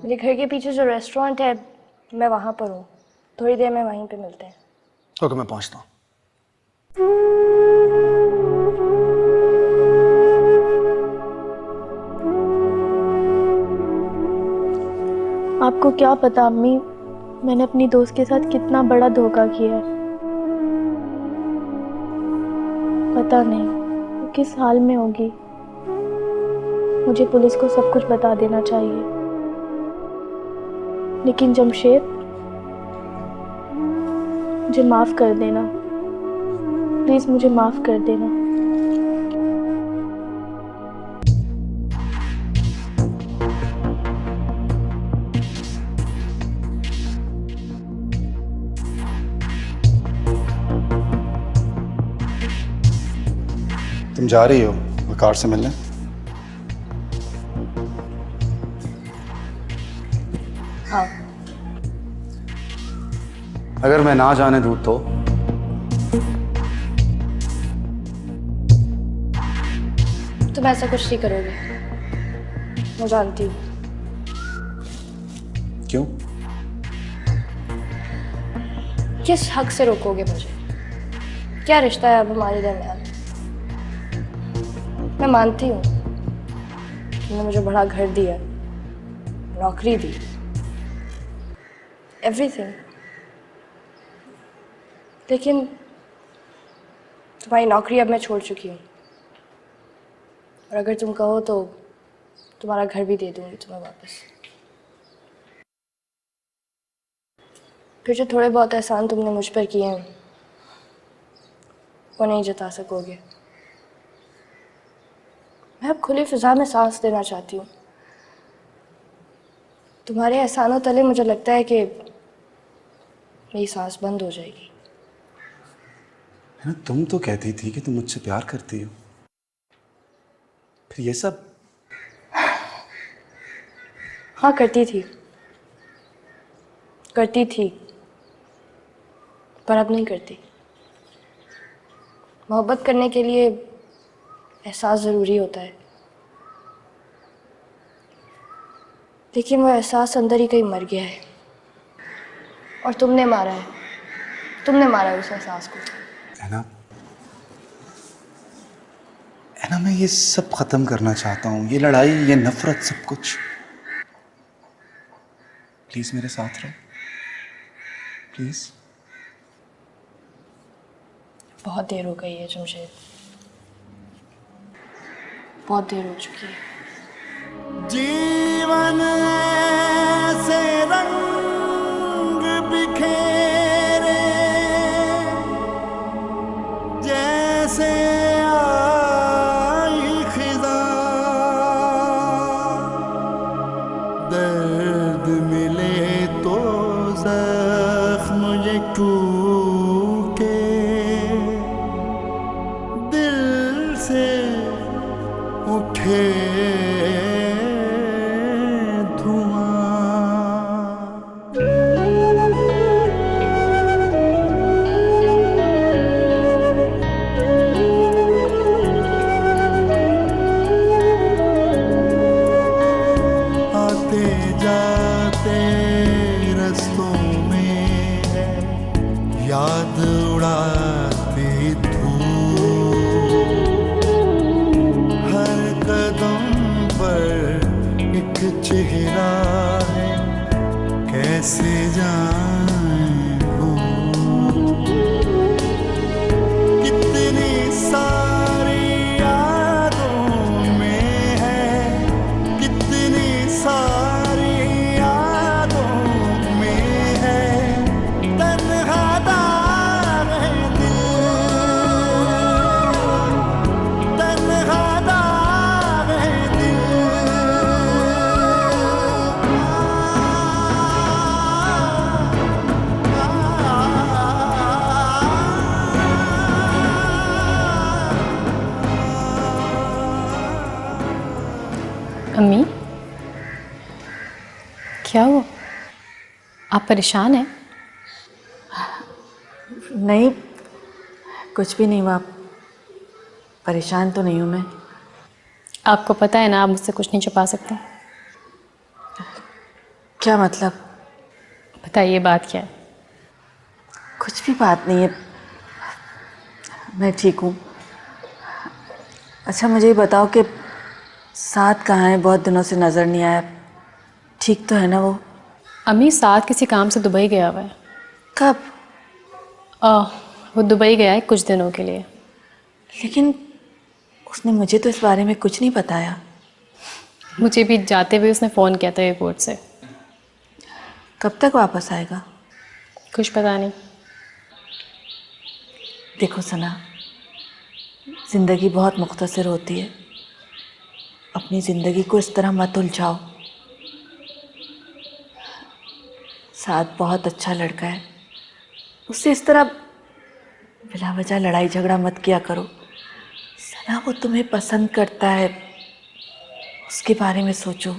मेरे घर के पीछे जो रेस्टोरेंट है, मैं वहाँ पर हूँ। थोड़ी देर में वहीं पे मिलते हैं। ओके, मैं पहुँचता हूँ। आपको क्या पता अम्मी, मैंने अपनी दोस्त के साथ कितना बड़ा धोखा किया है। पता नहीं वो किस हाल में होगी। मुझे पुलिस को सब कुछ बता देना चाहिए। लेकिन जमशेद, मुझे माफ कर देना, प्लीज मुझे माफ कर देना। तुम जा रही हो वकार से मिलने? हाँ। अगर मैं ना जाने दूँ तो? तुम ऐसा कुछ नहीं करोगे, मैं जानती हूँ। क्यों? किस हक से रोकोगे मुझे? क्या रिश्ता है अब हमारे दरमियान? मैं मानती हूँ तुमने मुझे बड़ा घर दिया, नौकरी दी, एवरीथिंग, लेकिन तुम्हारी नौकरी अब मैं छोड़ चुकी हूँ। और अगर तुम कहो तो तुम्हारा घर भी दे दूंगी तुम्हें वापस। फिर जो थोड़े बहुत एहसान तुमने मुझ पर किए हैं वो नहीं जता सकोगे। मैं अब खुली फिजा में सांस देना चाहती हूँ। तुम्हारे एहसानों तले मुझे लगता है कि मेरी सांस बंद हो जाएगी। है ना, तुम तो कहती थी कि तुम मुझसे प्यार करती हो, फिर ये सब? हाँ करती थी, पर अब नहीं करती। मोहब्बत करने के लिए एहसास ज़रूरी होता है, लेकिन वो एहसास अंदर ही कहीं मर गया है और तुमने मारा उस एहसास को। ऐना मैं ये सब खत्म करना चाहता हूँ, ये लड़ाई, ये नफरत, सब कुछ। प्लीज मेरे साथ रहो, प्लीज। बहुत देर हो गई है जमशेद, बहुत देर हो चुकी है। जीवन से रंग बिखेरे जैसे आई खिज़ां, दर्द मिले तो जख्म ये टूटे, दिल से उठे जाते रस्तों में याद उड़ाती धूप, हर कदम पर एक चेहरा है, कैसे जाएं भूल। कितनी सारी यादों में है, कितनी सारी अम्मी, क्या हुआ? आप परेशान हैं? नहीं, कुछ भी नहीं हुआ। परेशान तो नहीं हूँ मैं। आपको पता है ना, आप मुझसे कुछ नहीं छुपा सकते। क्या मतलब? बताइए, बात क्या है? कुछ भी बात नहीं है, मैं ठीक हूँ। अच्छा मुझे ये बताओ कि साथ कहाँ है? बहुत दिनों से नज़र नहीं आया। ठीक तो है ना वो? अम्मी, साथ किसी काम से दुबई गया हुआ है। कब? वो दुबई गया है कुछ दिनों के लिए। लेकिन उसने मुझे तो इस बारे में कुछ नहीं बताया। मुझे भी जाते हुए उसने फ़ोन किया था एयरपोर्ट से। कब तक वापस आएगा? कुछ पता नहीं। देखो सना, ज़िंदगी बहुत मुख्तसर होती है, अपनी ज़िंदगी को इस तरह मत उलझाओ। साथ बहुत अच्छा लड़का है, उससे इस तरह बिला वजह लड़ाई झगड़ा मत किया करो। सना, वो तुम्हें पसंद करता है, उसके बारे में सोचो।